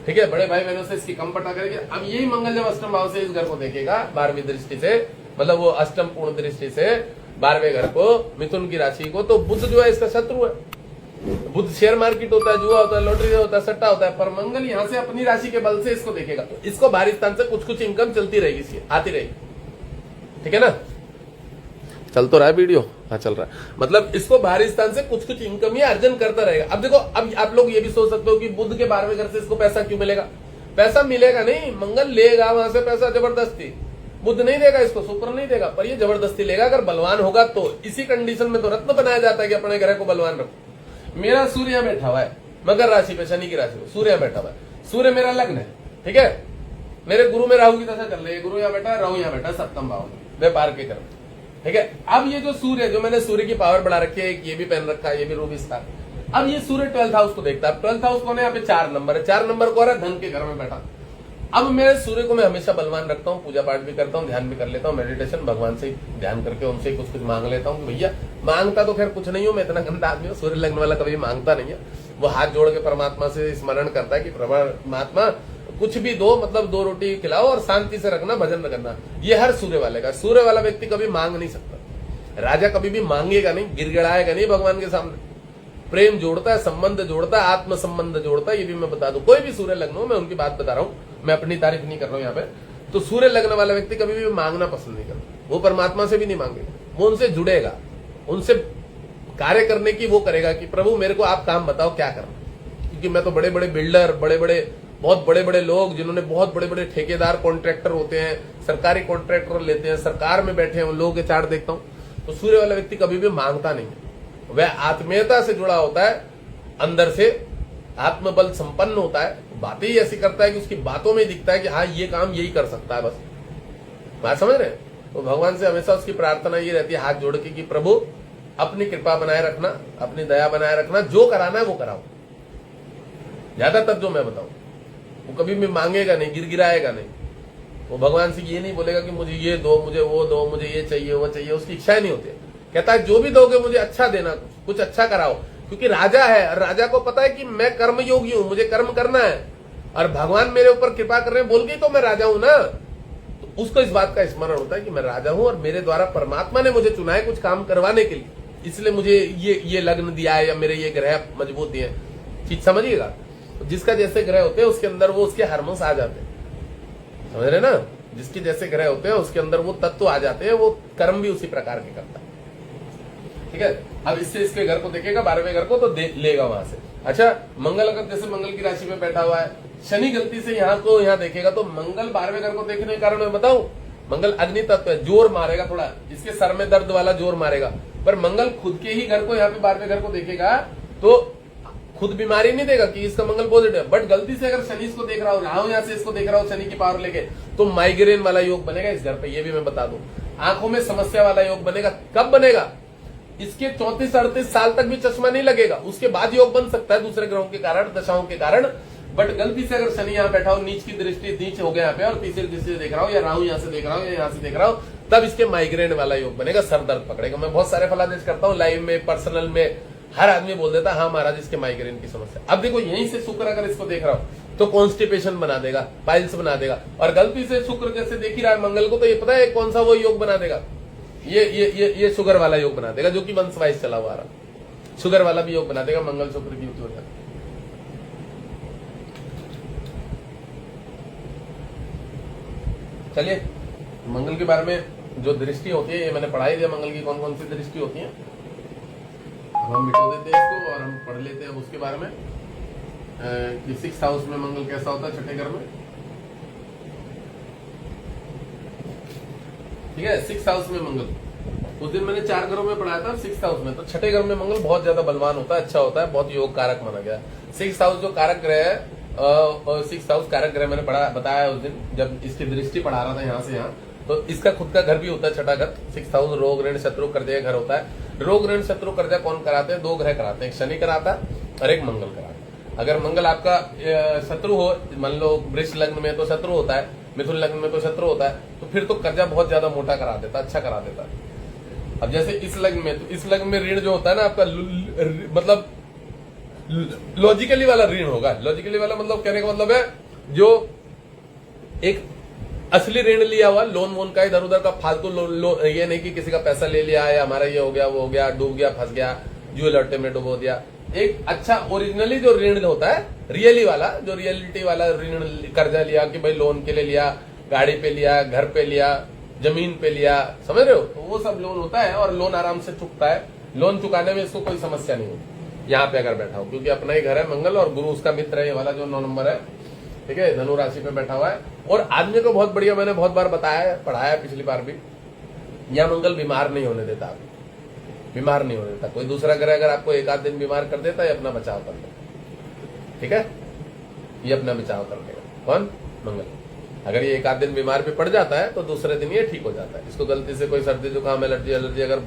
ठीक है, बड़े भाई बहनों से इसकी कम पट्टा करेगी। अब यही मंगल जब अष्टम भाव से इस घर को देखेगा 12वीं दृष्टि से, मतलब वो अष्टम पूर्ण दृष्टि से 12वें घर को, मिथुन की राशि को, तो बुध जो है इसका शत्रु है। बुध शेयर मार्केट होता है, जुआ होता है, लॉटरी होता है, सट्टा होता है, पर मंगल यहाँ से अपनी राशि के बल से इसको देखेगा, तो इसको बाहरी स्थान से कुछ कुछ इनकम चलती रहेगी, इसकी आती रहेगी, ठीक है ना। चल तो रहा है वीडियो, हाँ चल रहा है, मतलब इसको बाहरी स्थान से कुछ कुछ इनकम ही अर्जन करता रहेगा। अब देखो, अब आप लोग ये भी सोच सकते हो कि बुध के 12वें घर से इसको पैसा क्यों मिलेगा? पैसा मिलेगा नहीं, मंगल लेगा वहां से पैसा जबरदस्ती, बुध नहीं देगा इसको, शुक्र नहीं देगा, पर ये जबरदस्ती लेगा। अगर बलवान होगा तो इसी कंडीशन में तो रत्न बनाया जाता है कि अपने ग्रह को बलवान रखो। मेरा सूर्य यहाँ बैठा हुआ है मकर राशि पे, शनि की राशि पे सूर्य बैठा हुआ है, सूर्य मेरा लग्न है, ठीक है, मेरे गुरु में राहु की दशा चल रही है, गुरु यहाँ बैठा है, राहु यहाँ बैठा है सप्तम भाव में, व्यापार के कर्म, ठीक है। अब ये जो सूर्य, जो मैंने सूर्य की पावर बढ़ा रखी है, ये भी पहन रखा है, ये भी रूबी स्टार। अब ये सूर्य 12th हाउस को देखता है, 12th हाउस कौन है? यहाँ पे 4 नंबर है, 4 नंबर को धन के घर में बैठा। अब मेरे सूर्य को मैं हमेशा बलवान रखता हूँ, पूजा पाठ भी करता हूँ, ध्यान भी कर लेता हूँ, मेडिटेशन भगवान से ध्यान करके उनसे कुछ कुछ मांग लेता हूँ। भैया मांगता तो खैर कुछ नहीं हूँ, मैं इतना गंदा आदमी हूँ, सूर्य लगने वाला कभी मांगता नहीं है, वो हाथ जोड़ के परमात्मा से स्मरण करता है कि परमात्मा कुछ भी दो, मतलब 2 रोटी खिलाओ और शांति से रखना, भजन करना। ये हर सूर्य वाले का, सूर्य वाला व्यक्ति कभी मांग नहीं सकता, राजा कभी भी मांगेगा नहीं, गिड़गिड़ाएगा नहीं भगवान के सामने। प्रेम जोड़ता है, संबंध जोड़ता है, आत्म संबंध जोड़ता है, ये भी मैं बता दूं। कोई भी सूर्य लग्न हो, मैं उनकी बात बता रहा हूँ, मैं अपनी तारीफ नहीं कर रहा हूँ यहाँ पे। तो सूर्य लग्न वाला व्यक्ति कभी भी मांगना पसंद नहीं करता, वो परमात्मा से भी नहीं मांगेगा, वो उनसे जुड़ेगा, उनसे कार्य करने की वो करेगा कि प्रभु मेरे को आप काम बताओ क्या करना। क्योंकि मैं तो बड़े बड़े बिल्डर, बहुत बड़े बड़े लोग जिन्होंने बहुत बड़े बड़े ठेकेदार कॉन्ट्रैक्टर होते हैं, सरकारी कॉन्ट्रैक्टर लेते हैं, सरकार में बैठे हैं, उन लोगों के चार्ट देखता हूँ। तो सूर्य वाला व्यक्ति कभी भी मांगता नहीं है, वह आत्मीयता से जुड़ा होता है, अंदर से आत्मबल संपन्न होता है, बातें ही ऐसी करता है कि उसकी बातों में दिखता है कि हाँ ये काम यही कर सकता है, बस बात समझ रहे हैं। तो भगवान से हमेशा उसकी प्रार्थना ये रहती है हाथ जोड़ के कि प्रभु अपनी कृपा बनाए रखना, अपनी दया बनाए रखना, जो कराना है वो कराओ। ज्यादातर जो मैं बताऊं, वो कभी भी मांगेगा नहीं, गिरगिराएगा नहीं। वो भगवान से ये नहीं बोलेगा कि मुझे ये दो, मुझे वो दो, मुझे ये चाहिए वो चाहिए, उसकी इच्छाएं नहीं होती। कहता है जो भी दोगे मुझे अच्छा देना, कुछ अच्छा कराओ, क्योंकि राजा है और राजा को पता है कि मैं कर्म योगी हूं, मुझे कर्म करना है और भगवान मेरे ऊपर कृपा कर रहे हैं बोल के तो मैं राजा हूं ना। तो उसको इस बात का स्मरण होता है कि मैं राजा हूं और मेरे द्वारा परमात्मा ने मुझे चुना है कुछ काम करवाने के लिए, इसलिए मुझे ये लग्न दिया है या मेरे ये ग्रह मजबूत दिए हैं। चीज समझिएगा, जिसका जैसे ग्रह होते हैं उसके अंदर वो उसके हार्मोन्स आ जाते हैं, समझ रहे ना। जिसके जैसे ग्रह होते हैं उसके अंदर वो तत्व आ जाते हैं, वो कर्म भी उसी प्रकार के करता है। ठीक है, अब इससे इसके घर को देखेगा 12वें घर को तो लेगा वहां से। अच्छा, मंगल अगर जैसे मंगल की राशि में बैठा हुआ है, शनि गलती से यहाँ को यहाँ देखेगा तो मंगल 12वें घर को देखने के कारण मैं बताऊं, मंगल अग्नि तत्व है, जोर मारेगा थोड़ा, इसके सर में दर्द वाला जोर मारेगा। पर मंगल खुद के ही घर को यहाँ पे 12वें घर को देखेगा तो खुद बीमारी नहीं देगा कि इसका मंगल पॉजिटिव है। बट गलती से अगर शनि इसको देख रहा हूं, राहु यहाँ से इसको देख रहा हूं शनि की पावर लेके, तो माइग्रेन वाला योग बनेगा इस घर पे, ये भी मैं बता दूं। आंखों में समस्या वाला योग बनेगा। कब बनेगा? इसके 34-38 साल तक भी चश्मा नहीं लगेगा, उसके बाद योग बन सकता है दूसरे ग्रहों के कारण, दशाओं के कारण। बट गलती से अगर शनि यहाँ बैठा हो, नीच की दृष्टि नीच हो गया यहाँ पे और तीसरी दृष्टि से देख रहा हूँ, या राहु यहाँ से देख रहा हूँ या यहाँ से देख रहा हूँ, तब इसके माइग्रेन वाला योग बनेगा, सर दर्द पकड़ेगा। मैं बहुत सारे फलादेश करता हूँ लाइव में, पर्सनल में, हर आदमी बोल देता हाँ महाराज इसके माइग्रेन की समस्या। अब देखो यहीं से शुक्र अगर इसको देख रहा हूं तो कॉन्स्टिपेशन बना देगा, पाइल्स बना देगा। और गलती से शुक्र जैसे देख ही रहा है मंगल को, तो ये पता है कौन सा वो योग बना देगा, ये शुगर वाला योग बना देगा, जो कि वंश वाइज चला हुआ रहा। शुगर वाला भी योग बना देगा, मंगल शुक्र की युति हो जाती। चलिए, मंगल के बारे में जो दृष्टि होती है ये मैंने पढ़ाई दिया, मंगल की कौन कौन सी दृष्टि होती है। हम मिटा देते हैं इसको और हम पढ़ लेते हैं उसके बारे में कि 6th हाउस में मंगल कैसा होता है, छठे घर में। ठीक है, 6th हाउस में मंगल, उस दिन मैंने 4 घरों में पढ़ाया था, 6th हाउस में तो छठे घर में मंगल बहुत ज्यादा बलवान होता है, अच्छा होता है, बहुत योग कारक माना गया। 6th हाउस जो कारक ग्रह है, 6th हाउस कारक ग्रह मैंने बताया उस दिन जब इसकी दृष्टि पढ़ा रहा था यहाँ से यहाँ, तो इसका खुद का घर भी होता है छठा घर। 6th हाउस रोग ऋण शत्रु कर्जा घर होता है। रोग ऋण शत्रु कर्जा कौन कराते हैं? 2 ग्रह कराते हैं, एक शनि कराता है और एक मंगल कराता है। अगर मंगल आपका शत्रु हो, मान लो वृष लग्न में तो शत्रु होता है, मिथुन लग्न में तो शत्रु होता है, तो फिर तो कर्जा बहुत ज्यादा मोटा करा देता, अच्छा करा देता है। अब जैसे इस लग्न में, तो इस लग्न में ऋण जो होता है ना आपका, मतलब लॉजिकली वाला ऋण होगा। लॉजिकली वाला मतलब कहने का मतलब है जो एक असली ऋण लिया हुआ, लोन वोन का इधर उधर का फालतू ये नहीं कि किसी का पैसा ले लिया है, हमारा ये हो गया वो हो गया, डूब गया फंस गया, जुए लट्टे में डुबो दिया। एक अच्छा ओरिजिनली जो ऋण होता है, रियली वाला, जो रियलिटी वाला ऋण कर्जा लिया कि भाई लोन के लिए लिया, गाड़ी पे लिया, घर पे लिया, जमीन पे लिया, समझ रहे हो, तो वो सब लोन होता है और लोन आराम से चुकता है। लोन चुकाने में इसको कोई समस्या नहीं होती यहाँ पे अगर बैठा हो, क्योंकि अपना ही घर है मंगल और गुरु उसका मित्र है, ये वाला जो 9 नंबर है, ठीक है, धनु राशि पे बैठा हुआ है। और आदमी को बहुत बढ़िया, मैंने बहुत बार बताया, पढ़ाया पिछली बार भी, यह मंगल बीमार नहीं होने देता, बीमार नहीं होने देता। कोई दूसरा ग्रह अगर आपको एक आध दिन बीमार कर देता है, अपना बचाव कर लेगा, ठीक है, ये अपना बचाव कर लेगा। कौन? मंगल। अगर ये एक आध दिन बीमार भी पड़ जाता है तो दूसरे दिन ये ठीक हो जाता है। इसको गलती से कोई सर्दी जुकाम एलर्जी अगर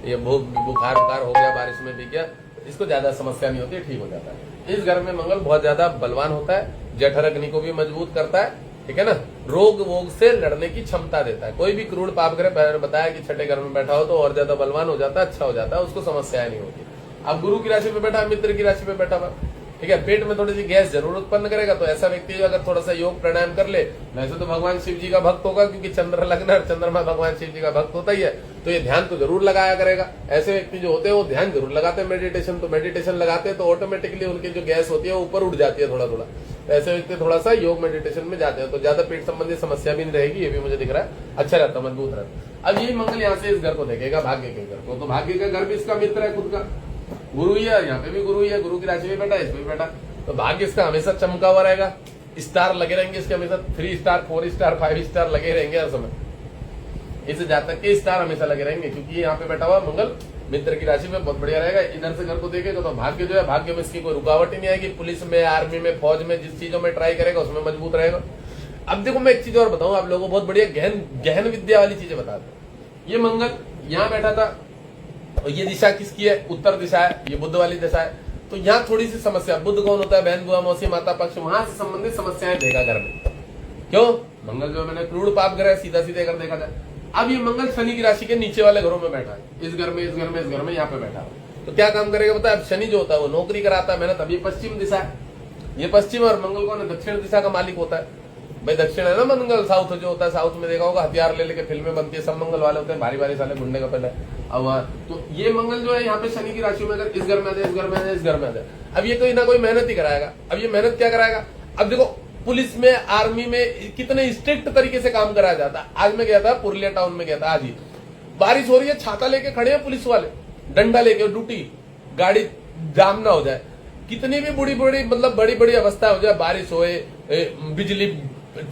ये बुखार हो गया, बारिश में भी गया, इसको ज्यादा समस्या नहीं होती, ठीक हो जाता है। इस घर में मंगल बहुत ज्यादा बलवान होता है, जठर अग्नि को भी मजबूत करता है, ठीक है ना, रोग वोग से लड़ने की क्षमता देता है। कोई भी क्रूर पाप ग्रह, पहले बताया कि छठे घर में बैठा हो तो और ज्यादा बलवान हो जाता है, अच्छा हो जाता है, उसको समस्याएं नहीं होती। अब गुरु की राशि पे बैठा, मित्र की राशि पे बैठा हुआ, ठीक है, पेट में थोड़ी सी गैस जरूर उत्पन्न करेगा, तो ऐसा व्यक्ति जो अगर थोड़ा सा योग प्राणायाम कर ले, वैसे तो भगवान शिव जी का भक्त होगा, क्योंकि चंद्र लग्न और चंद्रमा भगवान शिव जी का भक्त होता ही है, तो ये ध्यान तो जरूर लगाया करेगा। ऐसे व्यक्ति जो होते हैं वो ध्यान जरूर लगाते हैं, मेडिटेशन तो मेडिटेशन लगाते हैं तो ऑटोमेटिकली उनकी जो गैस होती है वो ऊपर उठ जाती है थोड़ा थोड़ा। ऐसे व्यक्ति थोड़ा सा योग मेडिटेशन में जाते हैं तो ज्यादा पेट संबंधी समस्या भी नहीं रहेगी, ये भी मुझे दिख रहा है, अच्छा रहता है, मजबूत रहता है। अब यही मंगल यहाँ से इस घर को देखेगा, भाग्य के घर को, तो भाग्य का घर भी इसका मित्र है, खुद का गुरु ही है, यहाँ पे भी गुरु ही है, गुरु की राशि में बैठा, इसमें भी बैठा, तो भाग्य इसका हमेशा चमका हुआ रहेगा, स्टार लगे रहेंगे इसके हमेशा, 3 स्टार 4 स्टार 5 स्टार लगे रहेंगे हर समय, इस जातक के स्टार हमेशा लगे रहेंगे, क्योंकि यहाँ पे बैठा हुआ मंगल मित्र की राशि में बहुत बढ़िया रहेगा। इधर से घर को देखेगा तो भाग्य जो है, भाग्य में इसकी कोई रुकावट ही नहीं आएगी, पुलिस में, आर्मी में, फौज में, जिस चीजों में ट्राई करेगा उसमें मजबूत रहेगा। अब देखो मैं एक चीज और बताऊं आप लोगों को, बहुत बढ़िया गहन विद्या वाली चीजें बता दो। ये मंगल यहाँ बैठा था और ये दिशा किसकी है? उत्तर दिशा है, ये बुध वाली दिशा है, तो यहाँ थोड़ी सी समस्या, बुध कौन होता है, बहन बुआ मौसी माता पक्ष, वहां से संबंधित समस्याएं देगा घर में। क्यों? मंगल जो मैंने क्रूड पाप ग्रह सीधा सीधे कर देखा जाए। अब ये मंगल शनि की राशि के नीचे वाले घरों में बैठा है, इस घर में, इस घर में, इस घर में, यहाँ पे बैठा है। तो क्या काम करेगा पता है? अब शनि जो होता है वो नौकरी कराता है, मेहनत। अब ये पश्चिम दिशा है, ये पश्चिम, और मंगल कौन है? दक्षिण दिशा का मालिक होता है भाई। दक्षिण है ना मंगल, साउथ जो होता है, साउथ में देखा होगा हथियार ले लेके फिल्में बनती है, सब मंगल वाले होते हैं, भारी भारी साले गुंडे का पहले। अब तो ये मंगल जो है यहाँ पे शनि की राशि में, अगर इस घर में आ जाए, इस घर में आ जाए, इस घर में आ जाए, अब ये कोई ना कोई मेहनत ही कराएगा। अब ये मेहनत क्या कराएगा? अब देखो पुलिस में, आर्मी में कितने स्ट्रिक्ट तरीके से काम कराया जाता है। आज मैं गया था पुरुलिया टाउन में, गया था आज ही, बारिश हो रही है, छाता लेके खड़े हैं पुलिस वाले, डंडा लेके ड्यूटी, गाड़ी जाम ना हो जाए। कितनी भी बड़ी बड़ी मतलब बड़ी बड़ी अवस्था हो जाए, बारिश होए, बिजली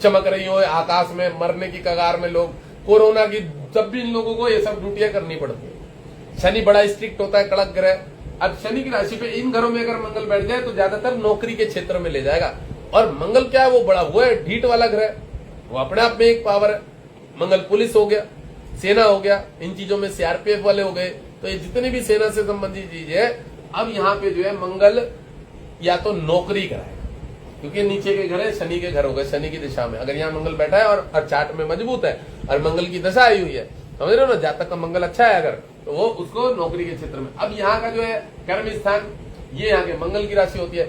चमक रही हो, आकाश में मरने की कगार में लोग, कोरोना की, तब भी इन लोगों को ये सब ड्यूटियां करनी पड़ती है। शनि बड़ा स्ट्रिक्ट होता है, कड़क ग्रह। अब शनि की राशि पे इन घरों में अगर मंगल बैठ जाए तो ज्यादातर नौकरी के क्षेत्र में ले जाएगा। और मंगल क्या है? वो बड़ा वो है ढीठ वाला ग्रह, वो अपने आप में एक पावर है। मंगल पुलिस हो गया, सेना हो गया, इन चीजों में सीआरपीएफ वाले हो गए, तो ये जितनी भी सेना से संबंधित चीज है, अब यहाँ पे जो है मंगल या तो नौकरी कराएगा, क्योंकि नीचे के घर है, शनि के घर हो गए, शनि की दिशा में। अगर यहाँ मंगल बैठा है और चार्ट में मजबूत है और मंगल की दशा आई हुई है, समझ रहे हो ना, जातक का मंगल अच्छा है अगर, तो वो उसको नौकरी के क्षेत्र में। अब यहाँ का जो है कर्म स्थान, ये यहाँ के मंगल की राशि होती है।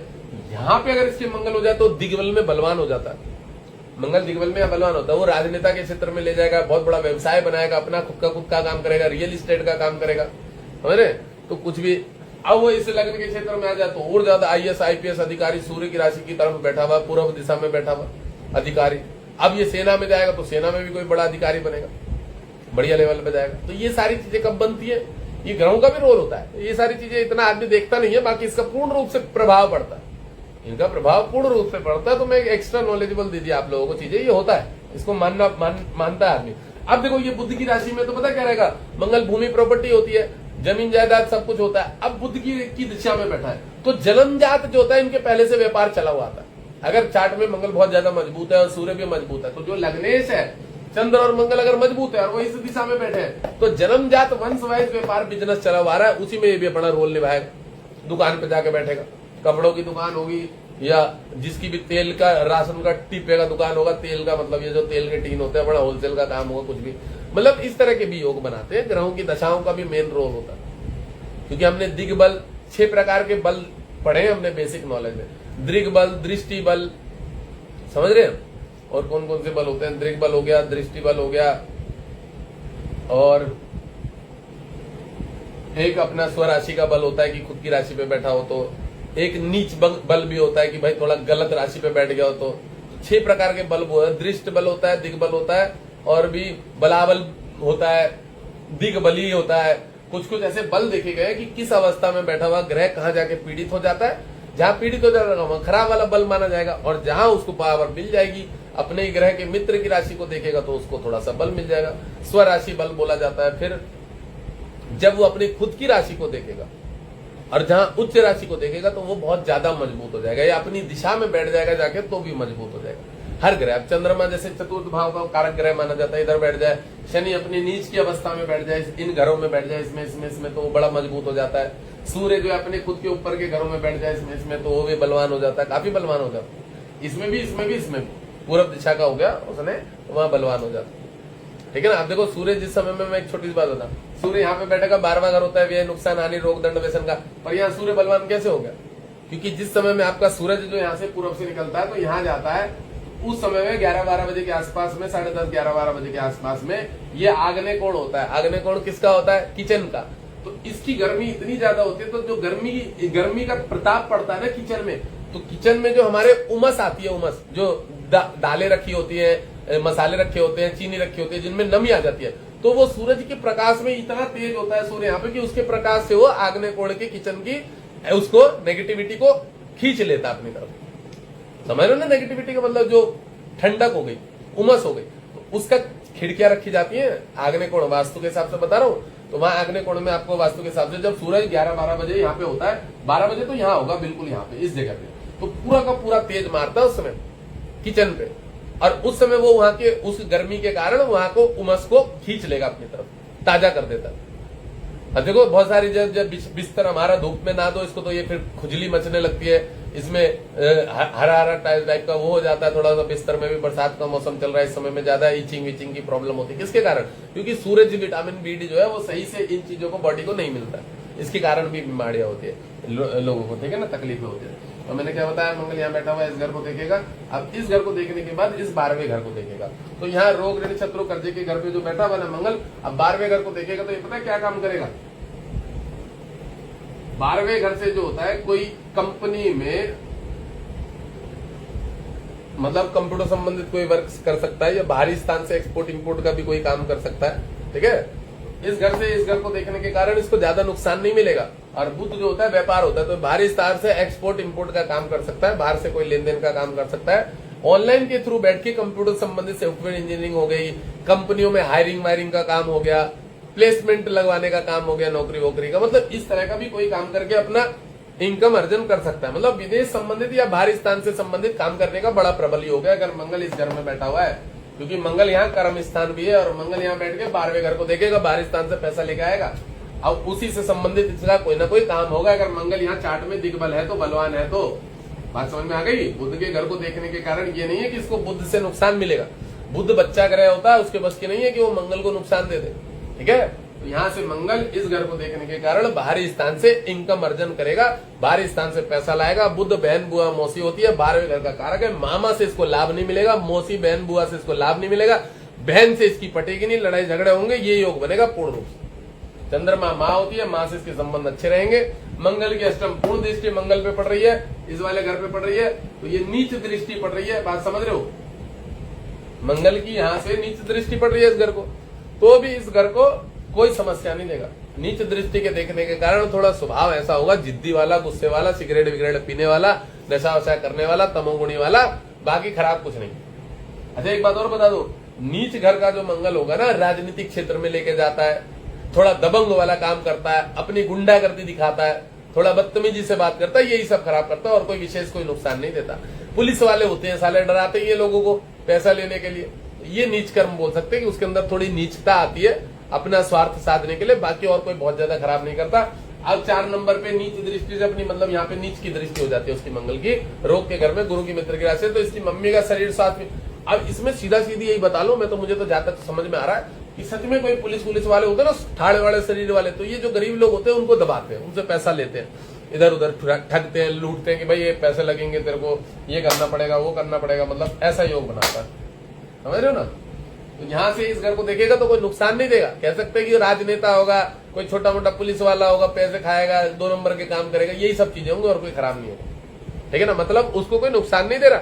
यहाँ पे अगर इसके मंगल हो जाए तो दिग्बल में बलवान हो जाता है। मंगल दिग्बल में बलवान होता है, वो राजनेता के क्षेत्र में ले जाएगा, बहुत बड़ा व्यवसाय बनाएगा, अपना खुद का काम करेगा, रियल एस्टेट का काम करेगा, समझ रहे? तो कुछ भी। अब वो इस लग्न के क्षेत्र में आ जाए तो और ज्यादा आईएएस आईपीएस अधिकारी, सूर्य की राशि की तरफ बैठा हुआ, पूर्व दिशा में बैठा हुआ अधिकारी। अब ये सेना में जाएगा तो सेना में भी कोई बड़ा अधिकारी बनेगा, बढ़िया लेवल पे जाएगा। तो ये सारी चीजें कब बनती है? ये ग्रहों का भी रोल होता है। ये सारी चीजें इतना आदमी देखता नहीं है, बाकी इसका पूर्ण रूप से प्रभाव पड़ता है, इनका प्रभाव पूर्ण रूप से पड़ता है। तो मैं एक एक्स्ट्रा नॉलेजेबल दीजिए आप लोगों को चीजें, ये होता है, इसको मानता है आदमी। अब देखो ये बुध की राशि में तो पता क्या रहेगा? मंगल भूमि प्रॉपर्टी होती है, जमीन जायदाद सब कुछ होता है। अब बुध की दिशा में बैठा है तो जन्मजात जो होता है, इनके पहले से व्यापार चला हुआ आता है। अगर चार्ट में मंगल बहुत ज्यादा मजबूत है और सूर्य भी मजबूत है, तो जो लग्नेश है, चंद्र और मंगल अगर मजबूत है और वो इस दिशा में बैठे हैं, तो जन्मजात वंश वाइज व्यापार बिजनेस चला हुआ रहा है, उसी में ये भी अपना रोल निभाएगा। दुकान पे जाके बैठेगा, कपड़ों की दुकान होगी, या जिसकी भी तेल का, राशन का टिपे का दुकान होगा, तेल का मतलब ये जो तेल के टीन होते हैं, बड़ा होलसेल का काम होगा, कुछ भी, मतलब इस तरह के भी योग बनाते हैं। ग्रहों की दशाओं का भी मेन रोल होता है, क्योंकि हमने दिग्बल 6 प्रकार के बल पढ़े हैं हमने बेसिक नॉलेज में। दृग्बल, दृष्टि बल, समझ रहे हैं? और कौन कौन से बल होते हैं? दृग्बल हो गया, दृष्टि बल हो गया, और एक अपना स्वराशि का बल होता है कि खुद की राशि पे बैठा हो, तो एक नीच बल भी होता है कि भाई थोड़ा गलत राशि पे बैठ गया हो। तो 6 प्रकार के बल वो है। दृष्ट बल होता है, दिग्बल होता है, और भी बलाबल होता है, दिग्बली होता है। कुछ कुछ ऐसे बल देखे गए कि किस अवस्था में बैठा हुआ ग्रह कहाँ जाके पीड़ित हो जाता है। जहां पीड़ित हो जाएगा वहां खराब वाला बल माना जाएगा, और जहां उसको पावर मिल जाएगी, अपने ही ग्रह के मित्र की राशि को देखेगा तो उसको थोड़ा सा बल मिल जाएगा, स्वराशि बल बोला जाता है। फिर जब वो अपनी खुद की राशि को देखेगा और जहां उच्च राशि को देखेगा तो वो बहुत ज्यादा मजबूत हो जाएगा, या अपनी दिशा में बैठ जाएगा जाके तो भी मजबूत हो जाएगा। हर ग्रह, अब चंद्रमा जैसे चतुर्थ भाव का कारक ग्रह माना जाता है, इधर बैठ जाए, शनि अपनी नीच की अवस्था में बैठ जाए, इन घरों में बैठ जाए, इसमें तो वो बड़ा मजबूत हो जाता है। सूर्य जो है अपने खुद के ऊपर के घरों में बैठ जाए, इसमें तो वो भी बलवान हो जाता है, काफी बलवान हो जाता है। इसमें भी पूर्व दिशा का हो गया उसने, वहां बलवान हो जाता है। ठीक है ना? आप देखो सूर्य जिस समय में, मैं एक छोटी सी बात बता, सूर्य यहाँ पे बैठेगा, 12वां घर होता है व्यय, नुकसान, हानि, रोग, दंड, व्यसन का, पर यहाँ सूर्य बलवान कैसे हो गया? क्योंकि जिस समय में आपका सूरज जो यहाँ से पूर्व से निकलता है तो यहाँ जाता है, उस समय में 11-12 बजे के आसपास में, 10:30, 11-12 बजे के आसपास में ये आग्नेय कोण होता है। आग्नेय कोण किसका होता है? किचन का। तो इसकी गर्मी इतनी ज्यादा होती है, तो जो गर्मी का प्रताप पड़ता है ना किचन में, तो किचन में जो हमारे उमस आती है, उमस जो दालें रखी होती है, मसाले रखे होते हैं, चीनी रखी होती है, जिनमें नमी आ जाती है, तो वो सूरज के प्रकाश में इतना तेज होता है सूर्य यहाँ पे कि उसके प्रकाश से वो आग्नेय कोण के किचन की उसको नेगेटिविटी को खींच लेता अपनी तरफ। समझ लो ना? नेगेटिविटी का मतलब जो ठंडक हो गई, उमस हो गई, तो उसका खिड़कियां रखी जाती हैं आग्नेय कोण, वास्तु के हिसाब से बता रहा हूँ। तो वहां आग्नेय कोण में आपको वास्तु के हिसाब से जब सूरज 11-12 बजे यहाँ पे होता है, 12 बजे तो यहाँ होगा बिल्कुल, यहाँ पे इस जगह पे, तो पूरा का पूरा तेज मारता है उस समय किचन पे, और उस समय वो वहां के उस गर्मी के कारण वहां को उमस को खींच लेगा अपनी तरफ, ताजा कर देता है। अब देखो बहुत सारी जब बिस्तर हमारा धूप में ना दो इसको तो ये फिर खुजली मचने लगती है, इसमें हरा हरा टाइप का वो हो जाता है, थोड़ा सा बिस्तर में भी बरसात का मौसम चल रहा है इस समय में ज्यादा इचिंग विचिंग की प्रॉब्लम होती है। किसके कारण? क्योंकि सूरज विटामिन बी जो है वो सही से इन चीजों को बॉडी को नहीं मिलता, इसके कारण भी बीमारियां होती है लोगों को, ठीक है ना, तकलीफें होती है। तो मैंने क्या बताया, मंगल यहाँ बैठा हुआ है, इस घर को देखेगा। अब इस घर को देखने के बाद इस 12वें घर को देखेगा, तो यहाँ रोग ऋण शत्रु कर्जे के घर पे जो बैठा हुआ है मंगल, अब 12वें घर को देखेगा तो ये पता है क्या काम करेगा? 12वें घर से जो होता है कोई कंपनी में मतलब कंप्यूटर संबंधित कोई वर्क कर सकता है, या बाहरी स्थान से एक्सपोर्ट इंपोर्ट का भी कोई काम कर सकता है, ठीक है। इस घर से इस घर को देखने के कारण इसको ज्यादा नुकसान नहीं मिलेगा। और बुध जो होता है व्यापार होता है, तो बाहरी स्थान से एक्सपोर्ट इंपोर्ट का काम कर सकता है, बाहर से कोई लेन देन का काम कर सकता है, ऑनलाइन के थ्रू बैठ के कंप्यूटर संबंधित सॉफ्टवेयर इंजीनियरिंग हो गई, कंपनियों में हायरिंग वायरिंग का काम हो गया, प्लेसमेंट लगवाने का काम हो गया, नौकरी वोकरी का, मतलब इस तरह का भी कोई काम करके अपना इनकम अर्जन कर सकता है। मतलब विदेश संबंधित या बाहरी स्थान से संबंधित काम करने का बड़ा प्रबल योग है अगर मंगल इस घर में बैठा हुआ है, क्योंकि मंगल यहाँ कर्म स्थान भी है और मंगल यहाँ बैठ के 12वें घर को देखेगा, बाहरी स्थान से पैसा लेके आएगा। अब उसी से संबंधित इसका कोई ना कोई काम होगा। अगर मंगल यहाँ चार्ट में दिग्बल है तो, बलवान है तो, बात समझ में आ गई। बुध के घर को देखने के कारण ये नहीं है कि इसको बुध से नुकसान मिलेगा, बुध बच्चा ग्रह होता है, उसके बस की नहीं है कि वो मंगल को नुकसान दे दे, ठीक है। तो यहाँ से मंगल इस घर को देखने के कारण बाहरी स्थान से इनकम अर्जन करेगा, बाहरी स्थान से पैसा लाएगा। बुध बहन बुआ मौसी होती है, 12वें घर का कारक है, मामा से इसको लाभ नहीं मिलेगा, मौसी बहन बुआ से इसको लाभ नहीं मिलेगा, बहन से इसकी पटेगी नहीं, लड़ाई झगड़े होंगे, ये योग बनेगा पूर्ण रूप से। चंद्रमा माँ होती है, माँ से इसके संबंध अच्छे रहेंगे। मंगल की अष्टम पूर्ण दृष्टि मंगल पे पड़ रही है, इस वाले घर पे पड़ रही है, तो ये नीच दृष्टि पड़ रही है, बात समझ रहे हो। मंगल की यहाँ से नीच दृष्टि पड़ रही है इस घर को, तो भी इस घर को कोई समस्या नहीं देगा। नीच दृष्टि के देखने के कारण थोड़ा स्वभाव ऐसा होगा, जिद्दी वाला, गुस्से वाला, सिगरेट विगरेट पीने वाला, नशा वशा करने वाला, तमोगुणी वाला, बाकी खराब कुछ नहीं। अच्छा एक बात और बता दो, नीच घर का जो मंगल होगा ना, राजनीतिक क्षेत्र में लेके जाता है, थोड़ा दबंग वाला काम करता है, अपनी गुंडागर्दी दिखाता है, थोड़ा बदतमीजी से बात करता है, यही सब खराब करता है और कोई विशेष कोई नुकसान नहीं देता। पुलिस वाले होते हैं साले, डराते ही ये लोगों को पैसा लेने के लिए, ये नीच कर्म बोल सकते हैं कि उसके अंदर थोड़ी नीचता आती है अपना स्वार्थ साधने के लिए, बाकी और कोई बहुत ज्यादा खराब नहीं करता। अब 4 नंबर पे नीच दृष्टि से अपनी मतलब यहाँ पे नीच की दृष्टि हो जाती है उसकी मंगल की, रोग के घर में, गुरु की मित्र की राशि, तो इसकी मम्मी का शरीर स्वास्थ्य। अब इसमें सीधा सीधी यही बता लो, मैं तो मुझे तो जहां तक समझ में आ रहा है कि सच में कोई पुलिस वाले होते हैं ना, ठाड़े वाले शरीर वाले, तो ये जो गरीब लोग होते हैं उनको दबाते हैं, उनसे पैसा लेते हैं, इधर उधर ठगते हैं, लूटते हैं कि भाई ये पैसे लगेंगे तेरे को, ये करना पड़ेगा, वो करना पड़ेगा, मतलब ऐसा योग बनाता है, समझ रहे हो ना। तो यहाँ से इस घर को देखेगा तो कोई नुकसान नहीं देगा। कह सकते हैं कि राजनेता होगा, कोई छोटा मोटा पुलिस वाला होगा, पैसे खाएगा, 2 नंबर के काम करेगा, यही सब चीजें होंगी और कोई खराब नहीं होगा, ठीक है ना। मतलब उसको कोई नुकसान नहीं दे रहा,